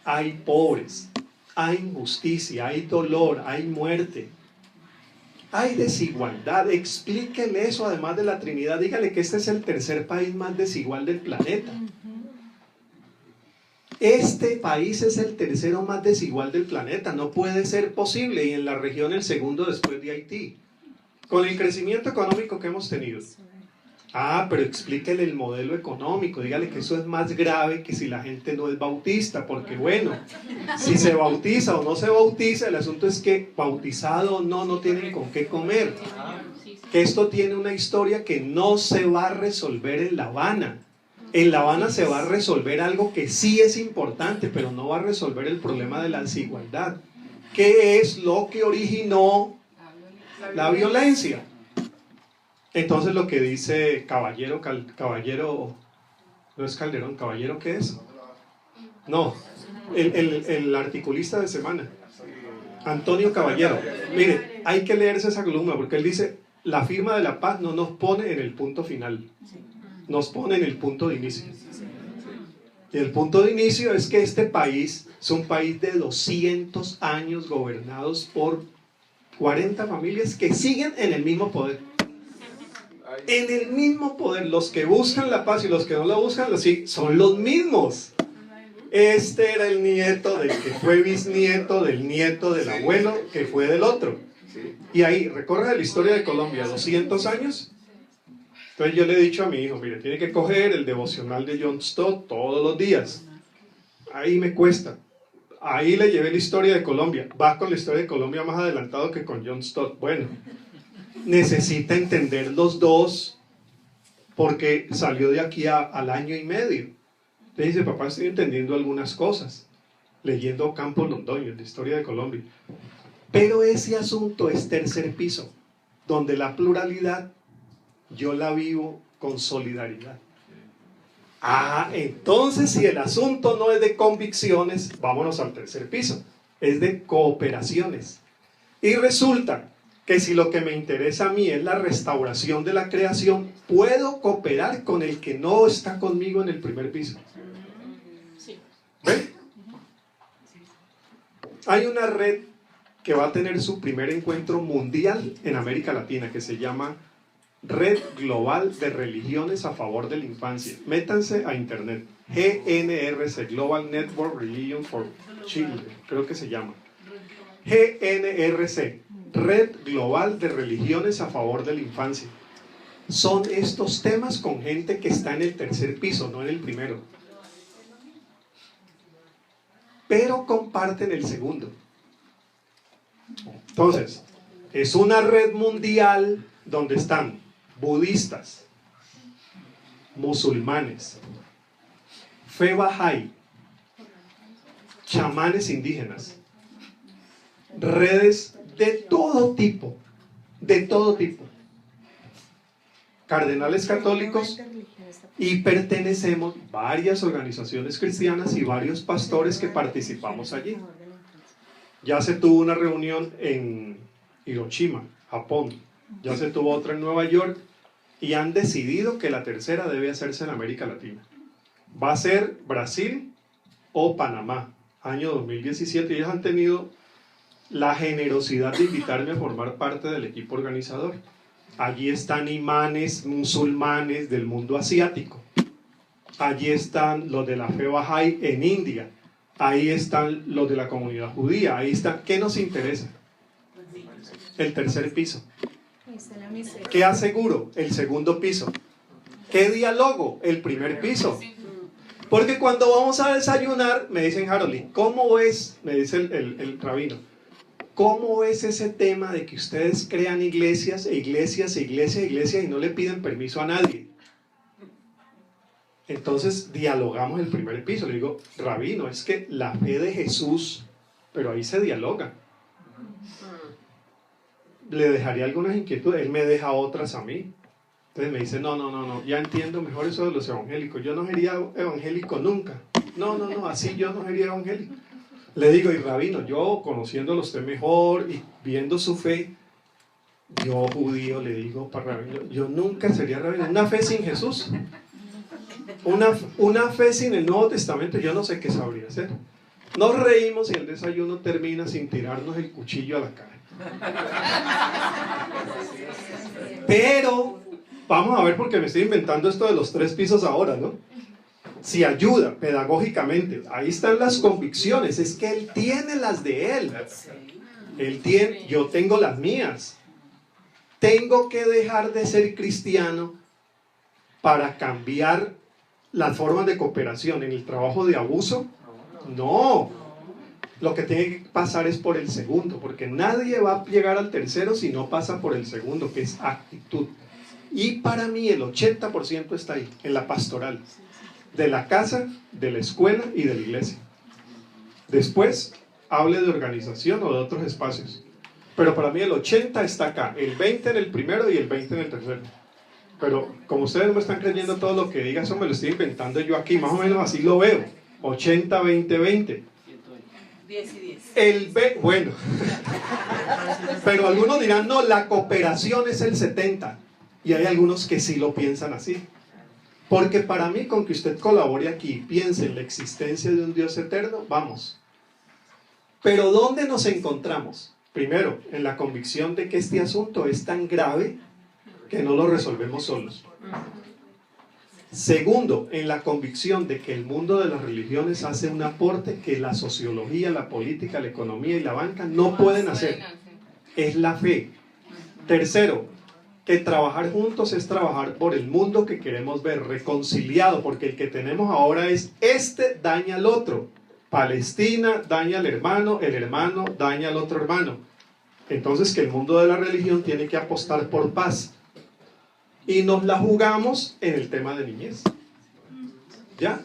Hay pobres. Hay injusticia, hay dolor, hay muerte. Hay desigualdad. Explíquele eso además de la Trinidad. Dígale que este es el tercer país más desigual del planeta. Este país es el tercero más desigual del planeta. No puede ser posible. Y en la región el segundo después de Haití. Con el crecimiento económico que hemos tenido. Pero explíquele el modelo económico. Dígale que eso es más grave que si la gente no es bautista. Porque bueno, si se bautiza o no se bautiza, el asunto es que bautizado o no, no tienen con qué comer. Que esto tiene una historia que no se va a resolver en La Habana. En La Habana se va a resolver algo que sí es importante, pero no va a resolver el problema de la desigualdad. ¿Qué es lo que originó la violencia? Entonces lo que dice Caballero, no es Calderón, Caballero, ¿qué es? No, el articulista de semana, Antonio Caballero. Mire, hay que leerse esa columna porque él dice, la firma de la paz no nos pone en el punto final, nos pone en el punto de inicio. Y el punto de inicio es que este país es un país de 200 años gobernados por 40 familias que siguen en el mismo poder. En el mismo poder. Los que buscan la paz y los que no la buscan, son los mismos. Este era el nieto del que fue bisnieto del nieto del abuelo que fue del otro. Y ahí, recorre la historia de Colombia, 200 años. Entonces yo le he dicho a mi hijo, mire, tiene que coger el devocional de John Stott todos los días. Ahí me cuesta. Ahí le llevé la historia de Colombia. Va con la historia de Colombia más adelantado que con John Stott. Bueno, necesita entender los dos porque salió de aquí al año y medio. Le dice, papá, estoy entendiendo algunas cosas, leyendo Campos Londoño, la historia de Colombia. Pero ese asunto es tercer piso, donde la pluralidad yo la vivo con solidaridad. Entonces si el asunto no es de convicciones, vámonos al tercer piso, es de cooperaciones. Y resulta que si lo que me interesa a mí es la restauración de la creación, puedo cooperar con el que no está conmigo en el primer piso. ¿Ven? Hay una red que va a tener su primer encuentro mundial en América Latina que se llama Red Global de Religiones a Favor de la Infancia. Métanse a internet, GNRC, Global Network Religion for Children, creo que se llama GNRC, Red Global de Religiones a Favor de la Infancia. Son estos temas con gente que está en el tercer piso, no en el primero, pero comparten el segundo. Entonces, es una red mundial donde están budistas, musulmanes, fe bahá'í, chamanes indígenas, redes de todo tipo, cardenales católicos, y pertenecemos varias organizaciones cristianas y varios pastores que participamos allí. Ya se tuvo una reunión en Hiroshima, Japón, ya se tuvo otra en Nueva York, y han decidido que la tercera debe hacerse en América Latina. Va a ser Brasil o Panamá, año 2017. Ellos han tenido la generosidad de invitarme a formar parte del equipo organizador. Allí están imanes musulmanes del mundo asiático, allí están los de la fe bahá'í en India, ahí están los de la comunidad judía, ahí están. ¿Qué nos interesa? El tercer piso. ¿Qué aseguro? El segundo piso. ¿Qué dialogo? El primer piso. Porque cuando vamos a desayunar, me dicen, Harold, ¿cómo ves? Me dice el rabino, ¿cómo ves ese tema de que ustedes crean iglesias y no le piden permiso a nadie? Entonces dialogamos el primer piso. Le digo, rabino, es que la fe de Jesús, pero ahí se dialoga. Le dejaría algunas inquietudes, él me deja otras a mí. Entonces me dice, no, ya entiendo mejor eso de los evangélicos. Yo no sería evangélico nunca. No, así yo no sería evangélico. Le digo, y rabino, yo conociéndolo usted mejor y viendo su fe, yo judío le digo para rabino, yo nunca sería rabino. Una fe sin Jesús, una fe sin el Nuevo Testamento, yo no sé qué sabría hacer. Nos reímos y el desayuno termina sin tirarnos el cuchillo a la cara. Pero vamos a ver, porque me estoy inventando esto de los tres pisos ahora, ¿no? Si ayuda pedagógicamente, ahí están las convicciones, es que él tiene las de él. Yo tengo las mías. ¿Tengo que dejar de ser cristiano para cambiar las formas de cooperación en el trabajo de abuso? No. Lo que tiene que pasar es por el segundo, porque nadie va a llegar al tercero si no pasa por el segundo, que es actitud. Y para mí el 80% está ahí, en la pastoral, de la casa, de la escuela y de la iglesia. Después hable de organización o de otros espacios, pero para mí el 80% está acá, el 20% en el primero y el 20% en el tercero. Pero como ustedes no me están creyendo todo lo que diga, eso me lo estoy inventando yo aquí, más o menos así lo veo. 80, 20, 20. 10 y 10. Bueno, pero algunos dirán, no, la cooperación es el 70. Y hay algunos que sí lo piensan así. Porque para mí, con que usted colabore aquí y piense en la existencia de un Dios eterno, vamos. Pero ¿dónde nos encontramos? Primero, en la convicción de que este asunto es tan grave que no lo resolvemos solos. Segundo, en la convicción de que el mundo de las religiones hace un aporte que la sociología, la política, la economía y la banca no pueden hacer. Es la fe. Tercero, que trabajar juntos es trabajar por el mundo que queremos ver reconciliado, porque el que tenemos ahora es este daña al otro. Palestina daña al hermano, el hermano daña al otro hermano. Entonces que el mundo de la religión tiene que apostar por paz. Y nos la jugamos en el tema de niñez. ¿Ya?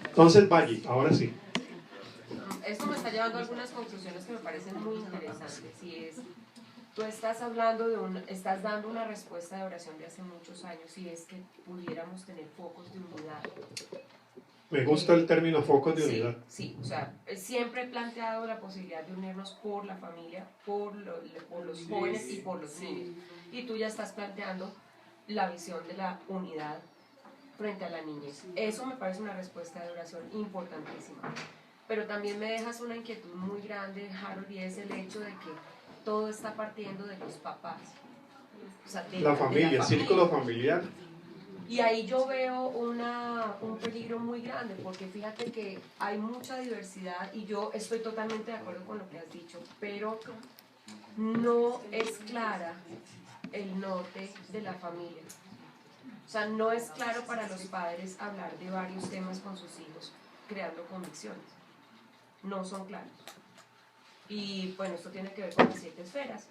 Entonces, Valle, ahora sí. Esto me está llevando a algunas conclusiones que me parecen muy interesantes. Y es, tú estás hablando estás dando una respuesta de oración de hace muchos años, y es que pudiéramos tener focos de unidad. Me gusta el término focos de unidad. Sí, o sea, siempre he planteado la posibilidad de unirnos por la familia, por los jóvenes y por los niños. Y tú ya estás planteando la visión de la unidad frente a la niñez. Eso me parece una respuesta de oración importantísima. Pero también me dejas una inquietud muy grande, Harold, y es el hecho de que todo está partiendo de los papás. O sea, La familia, el círculo familiar. Y ahí yo veo un peligro muy grande, porque fíjate que hay mucha diversidad, y yo estoy totalmente de acuerdo con lo que has dicho, pero no es clara el norte de la familia. O sea, no es claro para los padres hablar de varios temas con sus hijos, creando convicciones. No son claros. Y bueno, esto tiene que ver con las 7 esferas.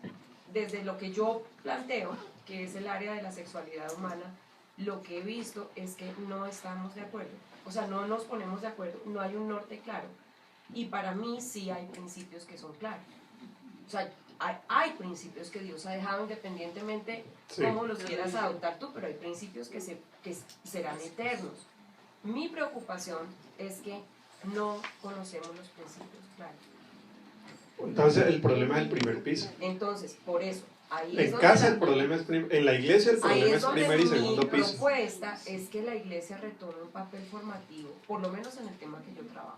Desde lo que yo planteo, que es el área de la sexualidad humana, lo que he visto es que no estamos de acuerdo. O sea, no nos ponemos de acuerdo, no hay un norte claro. Y para mí sí hay principios que son claros. O sea, hay principios que Dios ha dejado independientemente cómo los quieras adoptar tú, pero hay principios que serán eternos. Mi preocupación es que no conocemos los principios claros. Entonces el problema es el primer piso. Entonces, por eso, ahí en casa el problema es en la iglesia el problema es primer y segundo piso. Mi propuesta es que la iglesia retome un papel formativo, por lo menos en el tema que yo trabajo.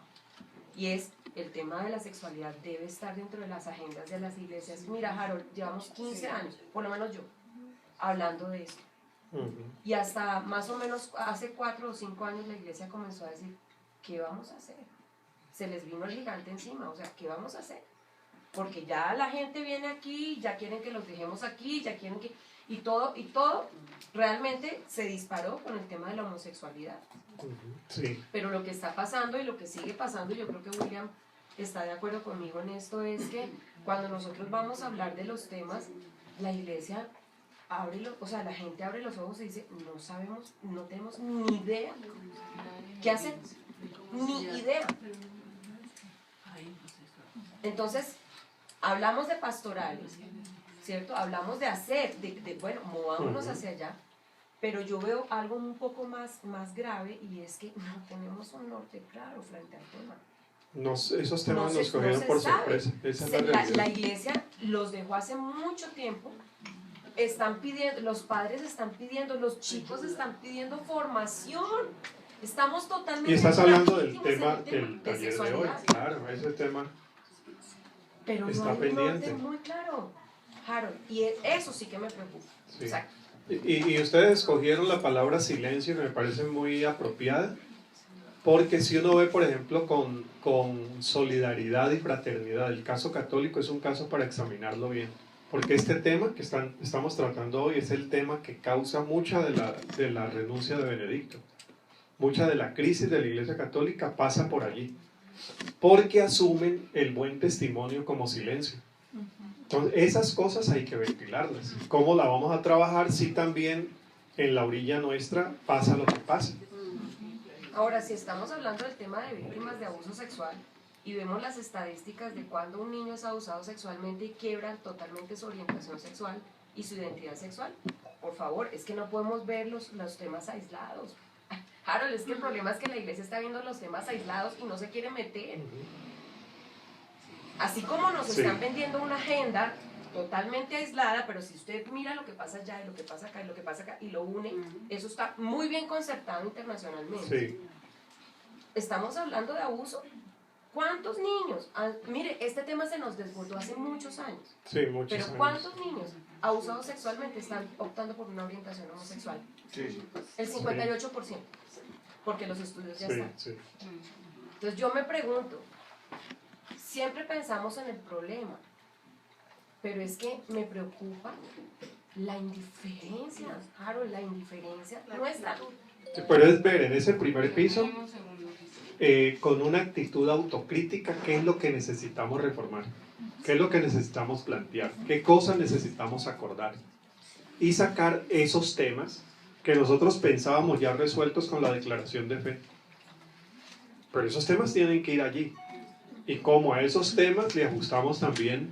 Y es el tema de la sexualidad debe estar dentro de las agendas de las iglesias. Mira, Harold, llevamos 15 años, por lo menos yo, hablando de esto. Y hasta más o menos hace 4 o 5 años la iglesia comenzó a decir, ¿qué vamos a hacer? Se les vino el gigante encima, o sea, ¿qué vamos a hacer? Porque ya la gente viene aquí, ya quieren que los dejemos aquí, ya quieren que... Y todo realmente se disparó con el tema de la homosexualidad. Sí. Pero lo que está pasando y lo que sigue pasando, y yo creo que William está de acuerdo conmigo en esto, es que cuando nosotros vamos a hablar de los temas, la iglesia o sea, la gente abre los ojos y dice, no sabemos, no tenemos ni idea qué hacer, ni idea. Entonces, hablamos de pastorales, ¿cierto? Hablamos de hacer, bueno, movámonos hacia allá, pero yo veo algo un poco más grave, y es que no tenemos un norte claro frente al tema. Esos temas nos cogieron por sorpresa. Esa es la realidad. La iglesia los dejó hace mucho tiempo. Están pidiendo, los padres están pidiendo, los chicos están pidiendo formación. Estamos totalmente... Y estás hablando del tema del de taller de hoy. Claro, ese tema pero está no hay un pendiente. norte muy claro, Harold, y eso sí que me preocupa. Sí. O sea, Y ustedes escogieron la palabra silencio, que me parece muy apropiada, porque si uno ve, por ejemplo, con solidaridad y fraternidad, el caso católico es un caso para examinarlo bien, porque este tema que estamos tratando hoy es el tema que causa mucha de la renuncia de Benedicto. Mucha de la crisis de la Iglesia Católica pasa por allí, porque asumen el buen testimonio como silencio. Entonces, esas cosas hay que ventilarlas. ¿Cómo la vamos a trabajar si también en la orilla nuestra pasa lo que pasa? ahora, si estamos hablando del tema de víctimas de abuso sexual y vemos las estadísticas de cuando un niño es abusado sexualmente y quiebran totalmente su orientación sexual y su identidad sexual, por favor, es que no podemos ver los temas aislados. Harold, es que el problema es que la iglesia está viendo los temas aislados y no se quiere meter. Así como nos Sí. están vendiendo una agenda totalmente aislada, pero si usted mira lo que pasa allá y lo que pasa acá y lo que pasa acá y lo une, eso está muy bien concertado internacionalmente. Sí. Estamos hablando de abuso. ¿Cuántos niños? Mire, este tema se nos desbordó hace muchos años. Sí, muchos Pero años. ¿cuántos niños abusados sexualmente están optando por una orientación homosexual? Sí, sí. El 58%, porque los estudios ya Sí, están. sí. Entonces yo me pregunto, siempre pensamos en el problema, pero es que me preocupa la indiferencia, Harold, la indiferencia nuestra. Sí, pero es ver en ese primer piso, con una actitud autocrítica, qué es lo que necesitamos reformar, qué es lo que necesitamos plantear, qué cosas necesitamos acordar y sacar esos temas que nosotros pensábamos ya resueltos con la declaración de fe. Pero esos temas tienen que ir allí. Y como a esos temas le ajustamos también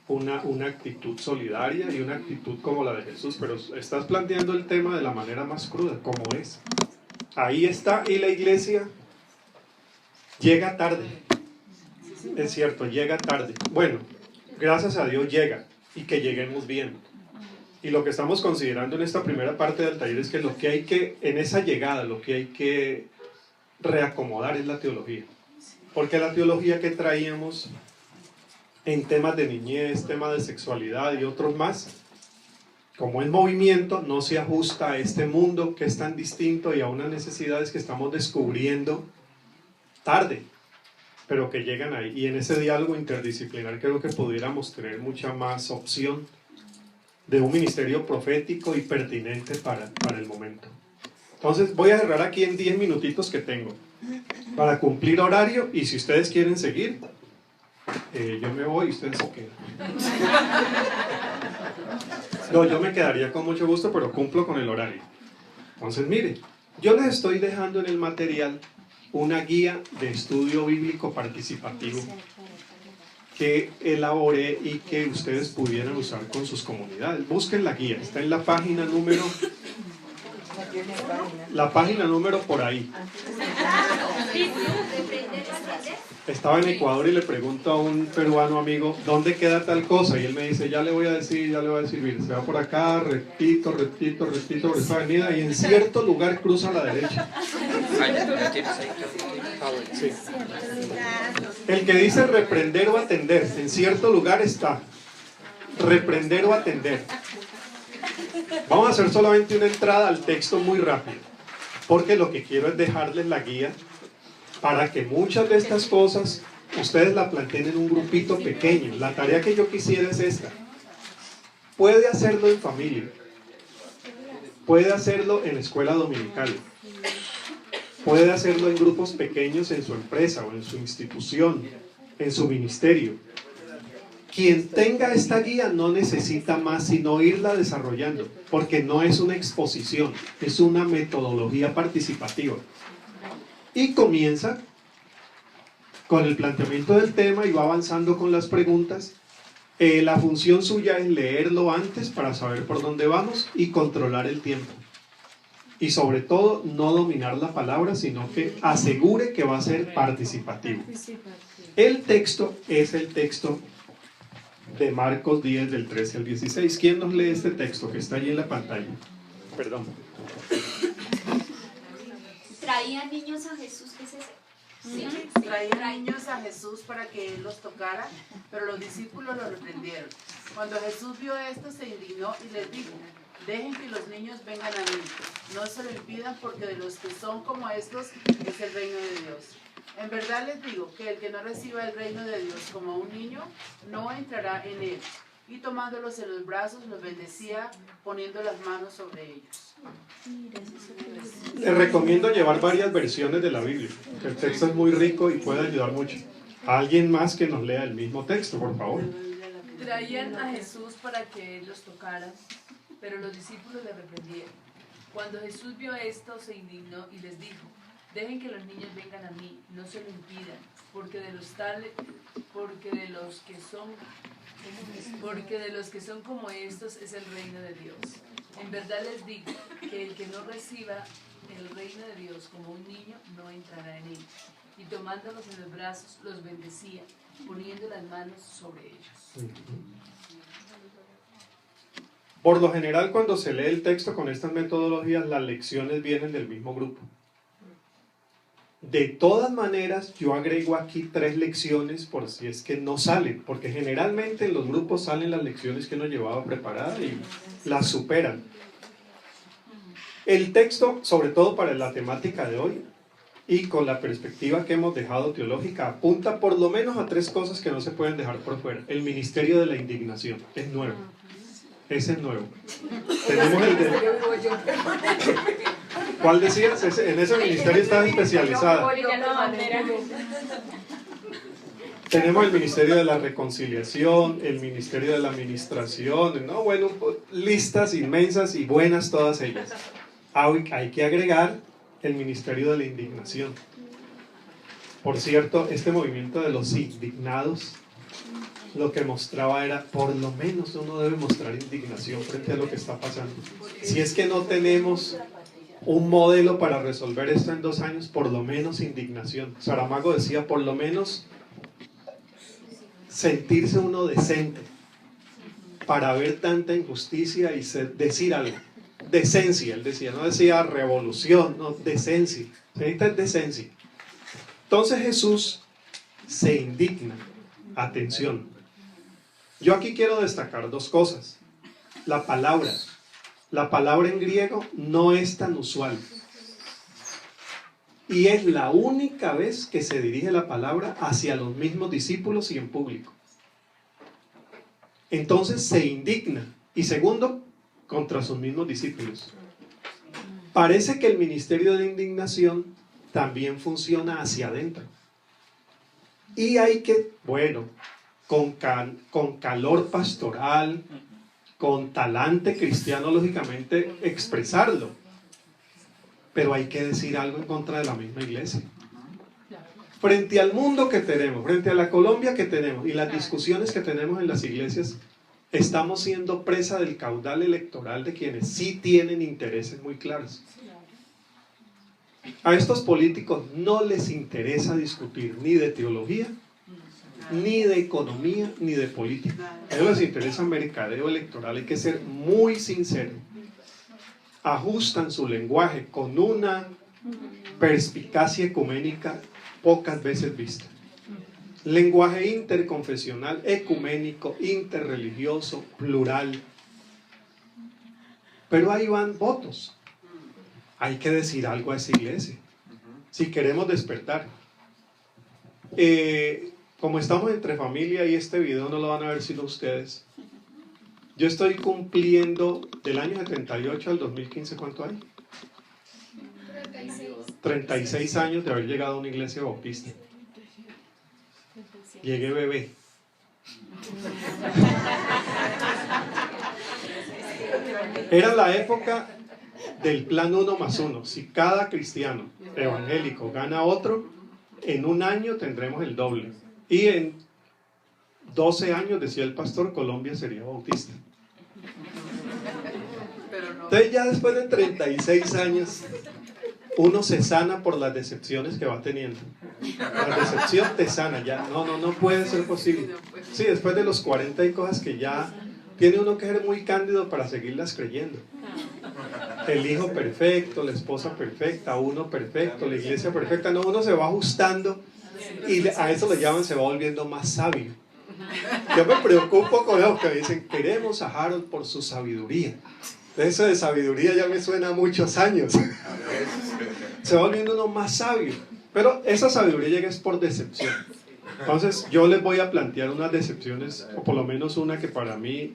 una actitud solidaria y una actitud como la de Jesús. Pero estás planteando el tema de la manera más cruda, como es. Ahí está, y la iglesia llega tarde. Es cierto, llega tarde. Bueno, gracias a Dios llega, y que lleguemos bien. Y lo que estamos considerando en esta primera parte del taller es que lo que hay que, en esa llegada, lo que hay que reacomodar es la teología. Porque la teología que traíamos en temas de niñez, temas de sexualidad y otros más, como es movimiento, no se ajusta a este mundo que es tan distinto y a unas necesidades que estamos descubriendo tarde, pero que llegan ahí. Y en ese diálogo interdisciplinar creo que pudiéramos tener mucha más opción de un ministerio profético y pertinente para el momento. Entonces voy a cerrar aquí en 10 minutitos que tengo para cumplir horario, y si ustedes quieren seguir, yo me voy y ustedes se quedan. No, yo me quedaría con mucho gusto, pero cumplo con el horario. Entonces mire, yo les estoy dejando en el material una guía de estudio bíblico participativo que elaboré y que ustedes pudieran usar con sus comunidades. Busquen la guía, está en la página número por ahí. Estaba en Ecuador y le pregunto a un peruano amigo, ¿dónde queda tal cosa? Y él me dice, ya le voy a decir, mire, se va por acá, repito, por esta avenida, y en cierto lugar cruza a la derecha. Sí. El que dice reprender o atender, en cierto lugar está. Reprender o atender. Vamos a hacer solamente una entrada al texto muy rápido, porque lo que quiero es dejarles la guía para que muchas de estas cosas ustedes la planteen en un grupito pequeño. La tarea que yo quisiera es esta. Puede hacerlo en familia, puede hacerlo en la escuela dominical, puede hacerlo en grupos pequeños en su empresa o en su institución, en su ministerio. Quien tenga esta guía no necesita más sino irla desarrollando, porque no es una exposición, es una metodología participativa. Y comienza con el planteamiento del tema y va avanzando con las preguntas. La función suya es leerlo antes para saber por dónde vamos y controlar el tiempo. Y sobre todo, no dominar la palabra, sino que asegure que va a ser participativo. El texto es el texto de Marcos 10, del 13 al 16. ¿Quién nos lee este texto que está allí en la pantalla? Perdón. ¿Traían niños a Jesús? ¿Qué es ese? Sí, traían niños a Jesús para que él los tocara, pero los discípulos lo reprendieron. Cuando Jesús vio esto, se indignó y les dijo, dejen que los niños vengan a mí, no se lo impidan, porque de los que son como estos es el reino de Dios. En verdad les digo que el que no reciba el reino de Dios como un niño, no entrará en él. Y tomándolos en los brazos, los bendecía, poniendo las manos sobre ellos. Les recomiendo llevar varias versiones de la Biblia. El texto es muy rico y puede ayudar mucho. ¿Alguien más que nos lea el mismo texto, por favor? Traían a Jesús para que él los tocara, pero los discípulos le reprendieron. Cuando Jesús vio esto, se indignó y les dijo, dejen que los niños vengan a mí, no se lo impidan, porque de los que son como estos es el reino de Dios. En verdad les digo que el que no reciba el reino de Dios como un niño no entrará en él. Y tomándolos en los brazos, los bendecía, poniendo las manos sobre ellos. Por lo general, cuando se lee el texto con estas metodologías, las lecciones vienen del mismo grupo. De todas maneras, yo agrego aquí 3 lecciones por si es que no salen, porque generalmente en los grupos salen las lecciones que uno llevaba preparadas y las superan. El texto, sobre todo para la temática de hoy, y con la perspectiva que hemos dejado teológica, apunta por lo menos a 3 cosas que no se pueden dejar por fuera. El ministerio de la indignación es nuevo. Ese es nuevo. Tenemos el de... ¿Cuál decías? En ese ministerio estás especializada. Tenemos el ministerio de la reconciliación, el ministerio de la administración, ¿no? Bueno, listas inmensas y buenas todas ellas. Hay que agregar el ministerio de la indignación. Por cierto, este movimiento de los indignados lo que mostraba era, por lo menos uno debe mostrar indignación frente a lo que está pasando. Si es que no tenemos un modelo para resolver esto en 2 años, por lo menos indignación. Saramago decía, por lo menos sentirse uno decente para ver tanta injusticia y decir algo. Decencia, él decía, no decía revolución, no, decencia. Se necesita decencia. Entonces Jesús se indigna. Atención. Yo aquí quiero destacar 2 cosas. La palabra en griego no es tan usual. Y es la única vez que se dirige la palabra hacia los mismos discípulos y en público. Entonces se indigna. Y segundo, contra sus mismos discípulos. Parece que el ministerio de indignación también funciona hacia adentro. Y hay que, bueno, con calor pastoral, con talante cristiano, lógicamente, expresarlo. Pero hay que decir algo en contra de la misma iglesia. Frente al mundo que tenemos, frente a la Colombia que tenemos y las discusiones que tenemos en las iglesias, estamos siendo presa del caudal electoral de quienes sí tienen intereses muy claros. A estos políticos no les interesa discutir ni de teología, ni de economía, ni de política. A ellos les interesa mercadeo electoral. Hay que ser muy sincero. Ajustan su lenguaje con una perspicacia ecuménica pocas veces vista. Lenguaje interconfesional, ecuménico, interreligioso, plural. Pero ahí van votos. Hay que decir algo a esa iglesia si queremos despertar. Como estamos entre familia y este video no lo van a ver sino ustedes, yo estoy cumpliendo del año 78 al 2015, ¿cuánto hay? 36 años de haber llegado a una iglesia bautista. Llegué bebé. Era la época del plan 1+1. Si cada cristiano evangélico gana otro, en un año tendremos el doble. Y en 12 años, decía el pastor, Colombia sería bautista. Entonces ya después de 36 años, uno se sana por las decepciones que va teniendo. La decepción te sana, ya no puede ser posible. Sí, después de los 40 hay cosas que ya tiene uno que ser muy cándido para seguirlas creyendo. El hijo perfecto, la esposa perfecta, uno perfecto, la iglesia perfecta. No, uno se va ajustando y a eso le llaman se va volviendo más sabio. Yo me preocupo con lo que dicen, queremos a Harold por su sabiduría. Eso de sabiduría ya me suena a muchos años. Se va volviendo uno más sabio. Pero esa sabiduría llega es por decepción. Entonces yo les voy a plantear unas decepciones, o por lo menos una que para mí,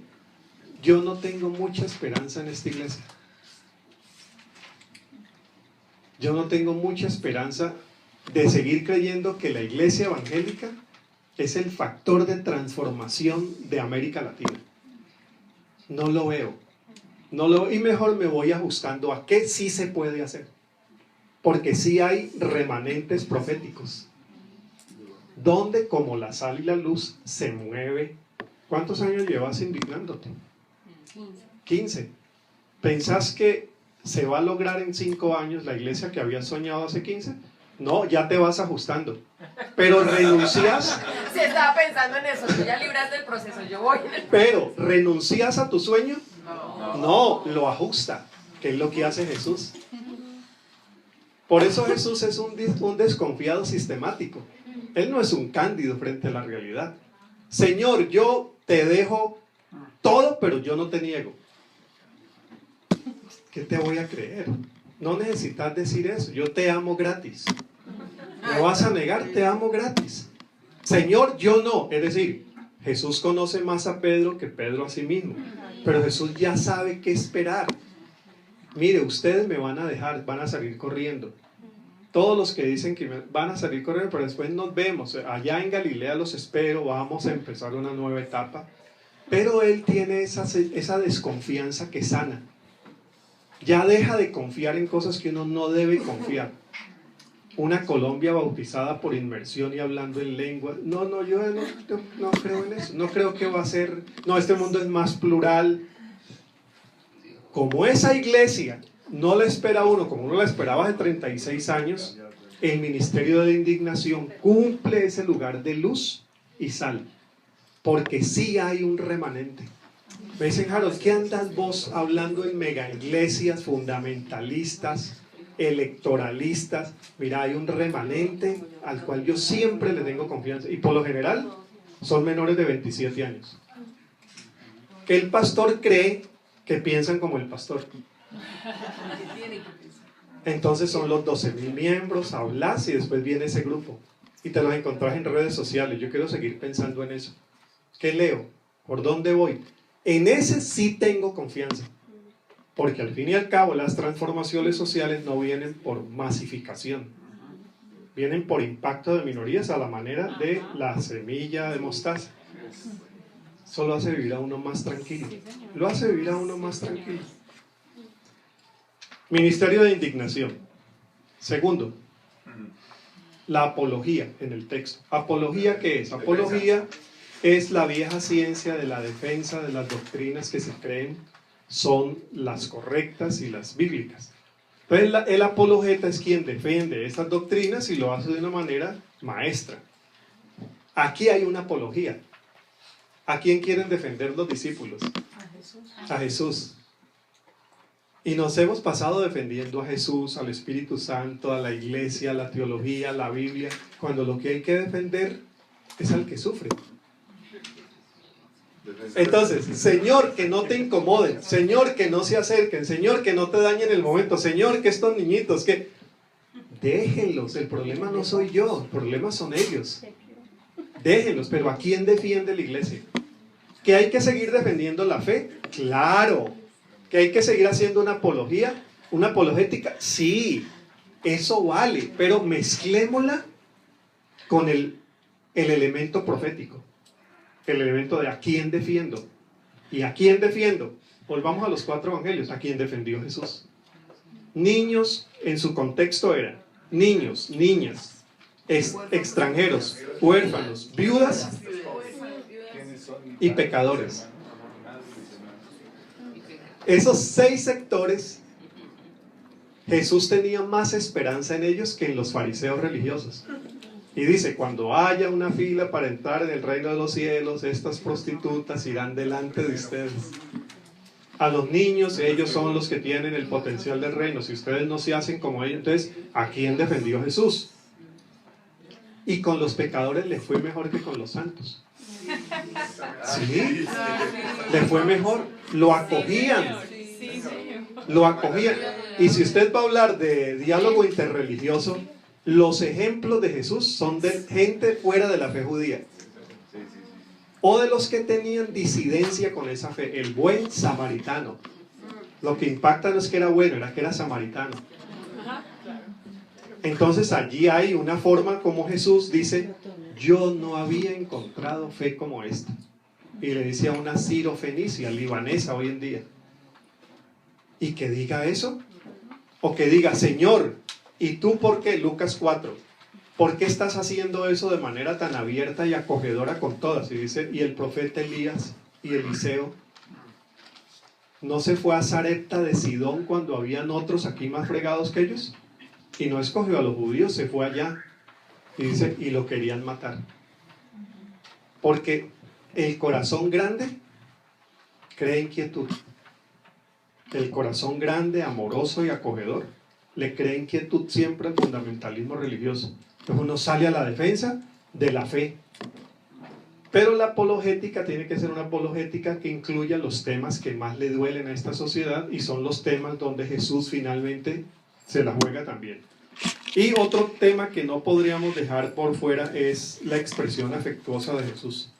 yo no tengo mucha esperanza en esta iglesia. Yo no tengo mucha esperanza de seguir creyendo que la iglesia evangélica es el factor de transformación de América Latina. No lo veo. Y mejor me voy ajustando a qué sí se puede hacer. Porque sí hay remanentes proféticos. Donde como la sal y la luz se mueve. ¿Cuántos años llevas indignándote? 15. ¿Pensás que se va a lograr en 5 años la iglesia que habías soñado hace 15? No, ya te vas ajustando. Pero renuncias, Sí, estaba pensando en eso, tú ya libraste el proceso, yo voy. pero renuncias a tu sueño. No, lo ajusta, que es lo que hace Jesús. Por eso Jesús es un desconfiado sistemático. Él no es un cándido frente a la realidad. Señor, yo te dejo todo, pero yo no te niego. ¿Qué te voy a creer? No necesitas decir eso. Yo te amo gratis. ¿Me vas a negar? Te amo gratis. Señor, yo no. Es decir, Jesús conoce más a Pedro que Pedro a sí mismo. Pero Jesús ya sabe qué esperar. Mire, ustedes me van a dejar, van a salir corriendo. Todos los que dicen que van a salir corriendo, pero después nos vemos. Allá en Galilea los espero, vamos a empezar una nueva etapa. Pero él tiene esa desconfianza que sana. Ya deja de confiar en cosas que uno no debe confiar. Una Colombia bautizada por inmersión y hablando en lengua. No, yo no creo en eso. No creo que va a ser... No, este mundo es más plural. Como esa iglesia no la espera uno, como uno la esperaba hace 36 años, el ministerio de indignación cumple ese lugar de luz y sal. Porque sí hay un remanente. Me dicen, Harold, ¿qué andas vos hablando en mega iglesias fundamentalistas, electoralistas? Mira, hay un remanente al cual yo siempre le tengo confianza. Y por lo general son menores de 27 años. Que el pastor cree que piensan como el pastor. Entonces son los 12.000 miembros, hablas y después viene ese grupo. Y te los encontrás en redes sociales. Yo quiero seguir pensando en eso. ¿Qué leo? ¿Por dónde voy? En ese sí tengo confianza. Porque al fin y al cabo las transformaciones sociales no vienen por masificación. Vienen por impacto de minorías a la manera de la semilla de mostaza. Eso lo hace vivir a uno más tranquilo. Lo hace vivir a uno más tranquilo. Ministerio de indignación. Segundo, la apología en el texto. ¿Apología qué es? Apología es la vieja ciencia de la defensa de las doctrinas que se creen son las correctas y las bíblicas. Entonces el apologeta es quien defiende estas doctrinas y lo hace de una manera maestra. Aquí hay una apología. ¿A quién quieren defender los discípulos? A Jesús. Y nos hemos pasado defendiendo a Jesús, al Espíritu Santo, a la iglesia, a la teología, a la Biblia, cuando lo que hay que defender es al que sufre. Entonces, Señor, que no te incomoden, Señor, que no se acerquen, Señor, que no te dañen el momento, Señor, que estos niñitos, que... Déjenlos, el problema no soy yo, el problema son ellos. Déjenlos, pero ¿a quién defiende la iglesia? ¿Que hay que seguir defendiendo la fe? Claro. ¿Que hay que seguir haciendo una apología? ¿Una apologética? Sí, eso vale, pero mezclémosla con el elemento profético. El elemento de ¿a quién defiendo? ¿Y a quién defiendo? Volvamos a los 4 evangelios. ¿A quién defendió Jesús? Niños, en su contexto eran niños, niñas, extranjeros, huérfanos, viudas y pecadores. Esos 6 sectores, Jesús tenía más esperanza en ellos que en los fariseos religiosos. Y dice, cuando haya una fila para entrar en el reino de los cielos, estas prostitutas irán delante de ustedes. A los niños, ellos son los que tienen el potencial del reino. Si ustedes no se hacen como ellos, entonces, ¿a quién defendió Jesús? Y con los pecadores le fue mejor que con los santos. Sí, le fue mejor. Lo acogían. Lo acogían. Y si usted va a hablar de diálogo interreligioso, los ejemplos de Jesús son de gente fuera de la fe judía. O de los que tenían disidencia con esa fe. El buen samaritano. Lo que impacta no es que era bueno, era que era samaritano. Entonces allí hay una forma como Jesús dice, yo no había encontrado fe como esta. Y le dice a una sirofenicia, libanesa hoy en día. Y que diga eso. O que diga, Señor, ¿y tú por qué? Lucas 4. ¿Por qué estás haciendo eso de manera tan abierta y acogedora con todas? Y dice, y el profeta Elías y Eliseo. ¿No se fue a Sarepta de Sidón cuando habían otros aquí más fregados que ellos? Y no escogió a los judíos, se fue allá. Y dice, y lo querían matar. Porque el corazón grande cree en quietud. El corazón grande, amoroso y acogedor, le cree en quietud siempre al fundamentalismo religioso. Entonces uno sale a la defensa de la fe. Pero la apologética tiene que ser una apologética que incluya los temas que más le duelen a esta sociedad y son los temas donde Jesús finalmente se la juega también. Y otro tema que no podríamos dejar por fuera es la expresión afectuosa de Jesús.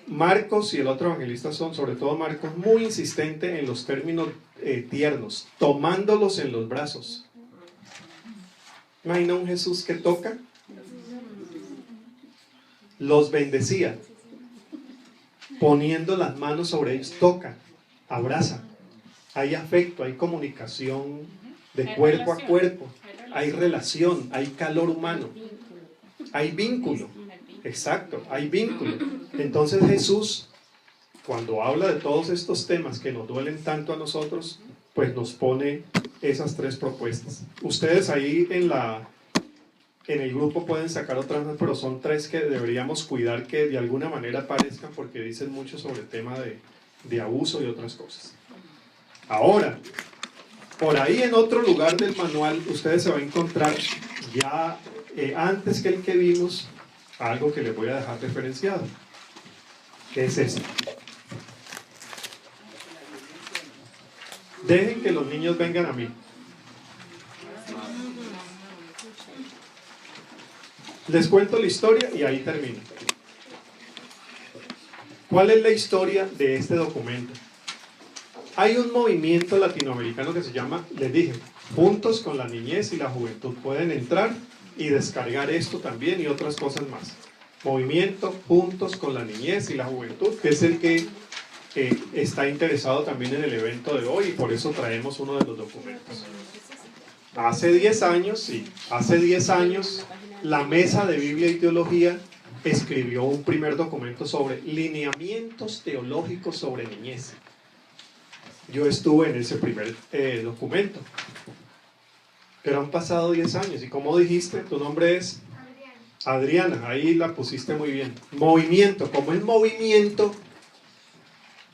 Marcos y el otro evangelista son, sobre todo Marcos, muy insistente en los términos tiernos, tomándolos en los brazos. Imagina un Jesús que toca, los bendecía, poniendo las manos sobre ellos, toca, abraza. Hay afecto, hay comunicación de cuerpo a cuerpo, hay relación, hay calor humano, hay vínculo. Exacto, hay vínculo. Entonces Jesús, cuando habla de todos estos temas que nos duelen tanto a nosotros, pues nos pone esas tres propuestas. Ustedes ahí en el grupo pueden sacar otras más, pero son tres que deberíamos cuidar que de alguna manera aparezcan porque dicen mucho sobre el tema de abuso y otras cosas. Ahora, por ahí en otro lugar del manual ustedes se van a encontrar ya antes que el que vimos algo que les voy a dejar referenciado, que es esto. Dejen que los niños vengan a mí. Les cuento la historia y ahí termino. ¿Cuál es la historia de este documento? Hay un movimiento latinoamericano que se llama, les dije, Juntos con la Niñez y la Juventud. Pueden entrar y descargar esto también y otras cosas más. Movimiento Juntos con la Niñez y la Juventud, que es el que está interesado también en el evento de hoy y por eso traemos uno de los documentos. Hace 10 años, sí, hace 10 años, la Mesa de Biblia y Teología escribió un primer documento sobre lineamientos teológicos sobre niñez. Yo estuve en ese primer documento. Pero han pasado 10 años y como dijiste, tu nombre es Adriana, ahí la pusiste muy bien. Movimiento, como es movimiento,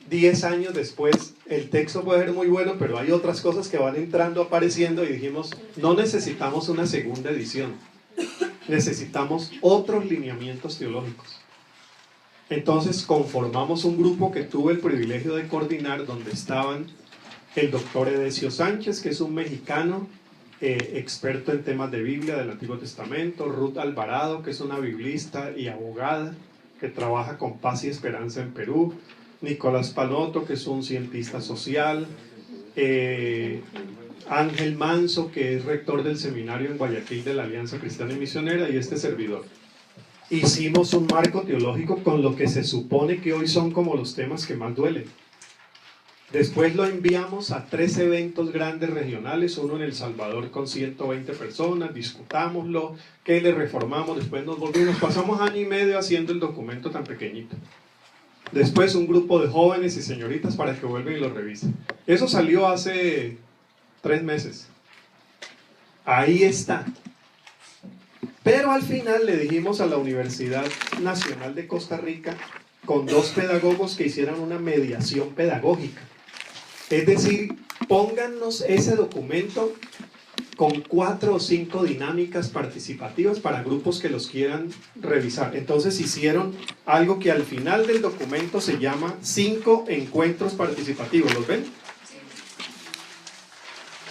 10 años después, el texto puede ser muy bueno, pero hay otras cosas que van entrando, apareciendo y dijimos, no necesitamos una segunda edición, necesitamos otros lineamientos teológicos. Entonces conformamos un grupo que tuve el privilegio de coordinar, donde estaban el doctor Edesio Sánchez, que es un mexicano, experto en temas de Biblia del Antiguo Testamento, Ruth Alvarado, que es una biblista y abogada, que trabaja con Paz y Esperanza en Perú, Nicolás Panoto, que es un cientista social, Ángel Manso, que es rector del seminario en Guayaquil de la Alianza Cristiana y Misionera, y este servidor. Hicimos un marco teológico con lo que se supone que hoy son como los temas que más duelen. Después lo enviamos a 3 eventos grandes regionales, uno en El Salvador con 120 personas, discutámoslo, que le reformamos, después nos volvimos, pasamos año y medio haciendo el documento tan pequeñito. Después un grupo de jóvenes y señoritas para que vuelvan y lo revisen. Eso salió hace 3 meses. Ahí está. Pero al final le dijimos a la Universidad Nacional de Costa Rica, con 2 pedagogos, que hicieran una mediación pedagógica. Es decir, póngannos ese documento con 4 o 5 dinámicas participativas para grupos que los quieran revisar. Entonces hicieron algo que al final del documento se llama 5 encuentros participativos. ¿Los ven?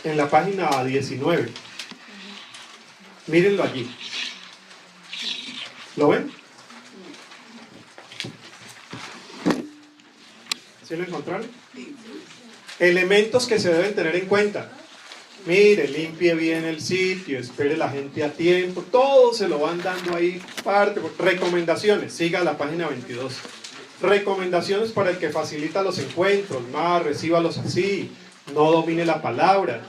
En la página 19. Mírenlo allí. ¿Lo ven? ¿Sí lo encontraron? Elementos que se deben tener en cuenta. Mire, limpie bien el sitio, espere la gente a tiempo, todo se lo van dando ahí parte. Recomendaciones, siga la página 22. Recomendaciones para el que facilita los encuentros, más recíbalos así, no domine la palabra.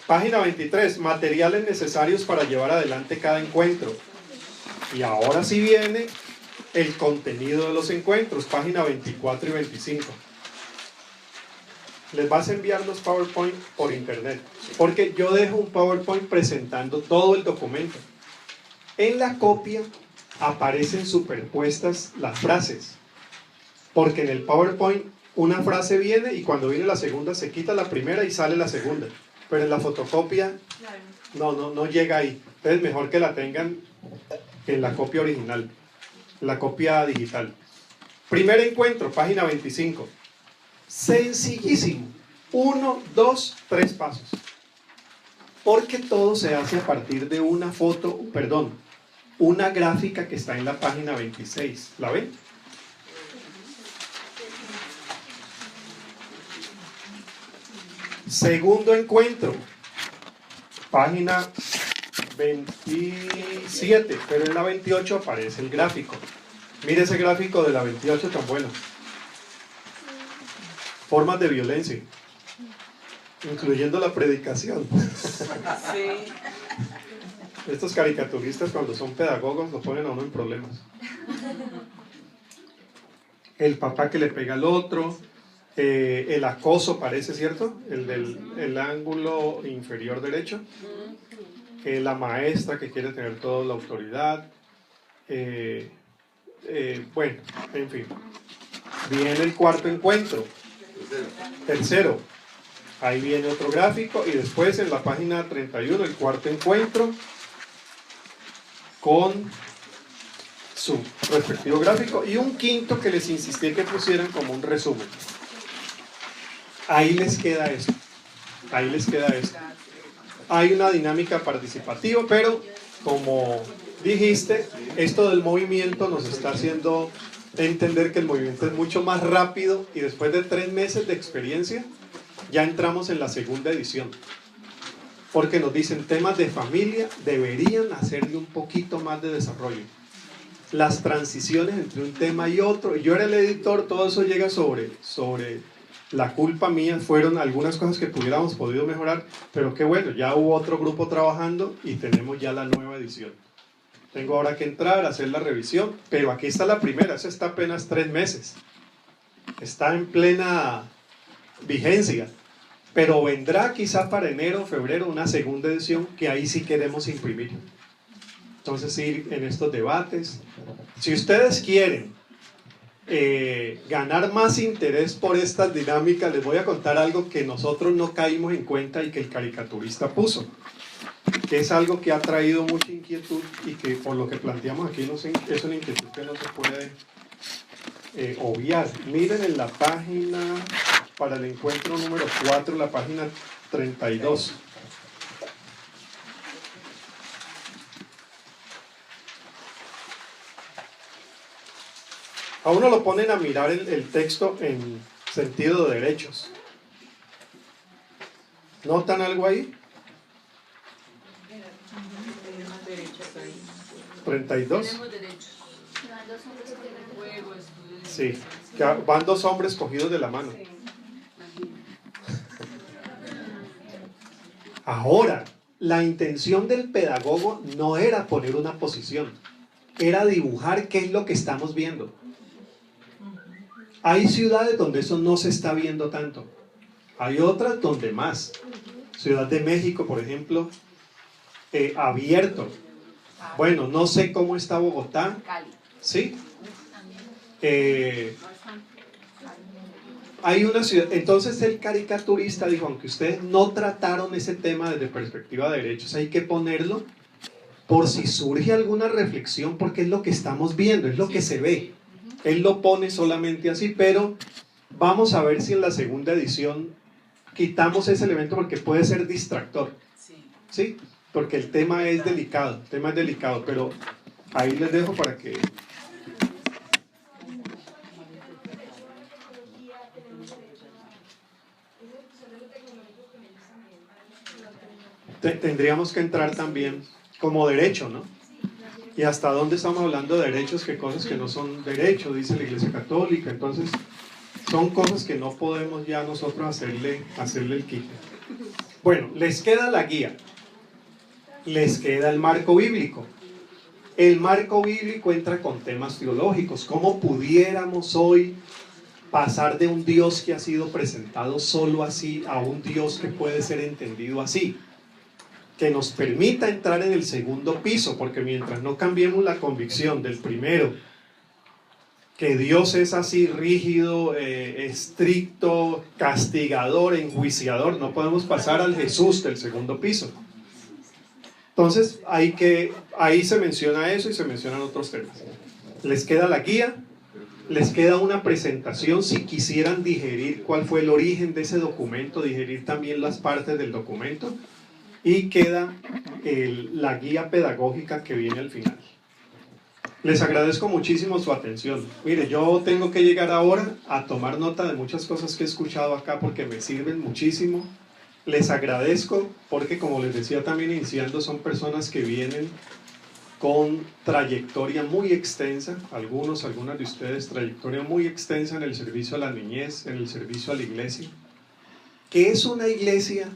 Página 23, materiales necesarios para llevar adelante cada encuentro. Y ahora sí viene el contenido de los encuentros, página 24 y 25. les vas a enviar los PowerPoint por internet, porque yo dejo un PowerPoint presentando todo el documento. En la copia aparecen superpuestas las frases, porque en el PowerPoint una frase viene y cuando viene la segunda se quita la primera y sale la segunda, pero en la fotocopia no llega ahí. Entonces mejor que la tengan en la copia original, la copia digital. Primer encuentro, página 25. Sencillísimo. 1, 2, 3 pasos. Porque todo se hace a partir de una una gráfica que está en la página 26. ¿La ven? Segundo encuentro, página 27, pero en la 28 aparece el gráfico. Mire ese gráfico de la 28 tan bueno. Formas de violencia, incluyendo la predicación. Sí. Estos caricaturistas cuando son pedagogos lo ponen a uno en problemas. El papá que le pega al otro, el acoso parece, ¿cierto? El ángulo inferior derecho. La maestra que quiere tener toda la autoridad. Bueno, en fin. Viene el cuarto encuentro. Tercero. Ahí viene otro gráfico y después en la página 31 el cuarto encuentro con su respectivo gráfico y un quinto que les insistí que pusieran como un resumen. Ahí les queda eso. Ahí les queda eso. Hay una dinámica participativa, pero como dijiste, esto del movimiento nos está haciendo entender que el movimiento es mucho más rápido y después de 3 meses de experiencia ya entramos en la segunda edición. Porque nos dicen temas de familia deberían hacerle un poquito más de desarrollo. Las transiciones entre un tema y otro. Yo era el editor, todo eso llega sobre la culpa mía. Fueron algunas cosas que hubiéramos podido mejorar, pero qué bueno, ya hubo otro grupo trabajando y tenemos ya la nueva edición. Tengo ahora que entrar, hacer la revisión, pero aquí está la primera, esa está apenas 3 meses. Está en plena vigencia. Pero vendrá quizá para enero o febrero una segunda edición que ahí sí queremos imprimir. Entonces ir en estos debates. Si ustedes quieren ganar más interés por estas dinámicas, les voy a contar algo que nosotros no caímos en cuenta y que el caricaturista puso. Que es algo que ha traído mucha inquietud y que por lo que planteamos aquí es una inquietud que no se puede obviar. Miren en la página... para el encuentro número 4, la página 32. A uno lo ponen a mirar el texto en sentido de derechos. ¿Notan algo ahí? 32. Tenemos derechos. Juego, estudio. Sí, que van 2 hombres cogidos de la mano. Ahora, la intención del pedagogo no era poner una posición, era dibujar qué es lo que estamos viendo. Hay ciudades donde eso no se está viendo tanto, hay otras donde más. Ciudad de México, por ejemplo, abierto. Bueno, no sé cómo está Bogotá. ¿Sí? Hay una ciudad, entonces el caricaturista dijo, aunque ustedes no trataron ese tema desde perspectiva de derechos, hay que ponerlo por si surge alguna reflexión, porque es lo que estamos viendo, es lo que se ve. Él lo pone solamente así, pero vamos a ver si en la segunda edición quitamos ese elemento porque puede ser distractor. ¿Sí? Porque el tema es delicado, pero ahí les dejo para que... Tendríamos que entrar también como derecho, ¿no? Y hasta dónde estamos hablando de derechos, qué cosas que no son derechos, dice la Iglesia Católica. Entonces, son cosas que no podemos ya nosotros hacerle el quite. Bueno, les queda la guía, les queda el marco bíblico. El marco bíblico entra con temas teológicos. ¿Cómo pudiéramos hoy pasar de un Dios que ha sido presentado solo así a un Dios que puede ser entendido así, que nos permita entrar en el segundo piso, porque mientras no cambiemos la convicción del primero, que Dios es así rígido, estricto, castigador, enjuiciador, no podemos pasar al Jesús del segundo piso. Entonces ahí se menciona eso y se mencionan otros temas. Les queda la guía, les queda una presentación si quisieran digerir cuál fue el origen de ese documento, digerir también las partes del documento, y queda la guía pedagógica que viene al final. Les agradezco muchísimo su atención. Mire, yo tengo que llegar ahora a tomar nota de muchas cosas que he escuchado acá porque me sirven muchísimo. Les agradezco porque, como les decía también iniciando, son personas que vienen con trayectoria muy extensa, algunas de ustedes, trayectoria muy extensa en el servicio a la niñez, en el servicio a la iglesia, que es una iglesia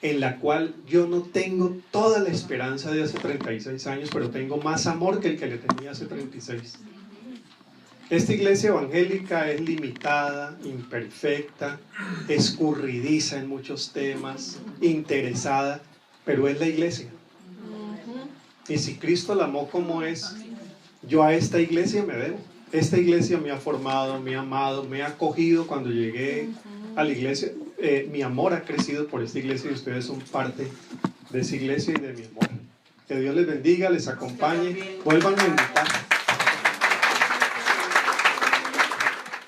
en la cual yo no tengo toda la esperanza de hace 36 años, pero tengo más amor que el que le tenía hace 36. Esta iglesia evangélica es limitada, imperfecta, escurridiza en muchos temas, interesada, pero es la iglesia. Y si Cristo la amó como es, yo a esta iglesia me debo. Esta iglesia me ha formado, me ha amado, me ha acogido cuando llegué a la iglesia. Mi amor ha crecido por esta iglesia y ustedes son parte de esa iglesia y de mi amor. Que Dios les bendiga, les acompañe, vuelvan a invitar.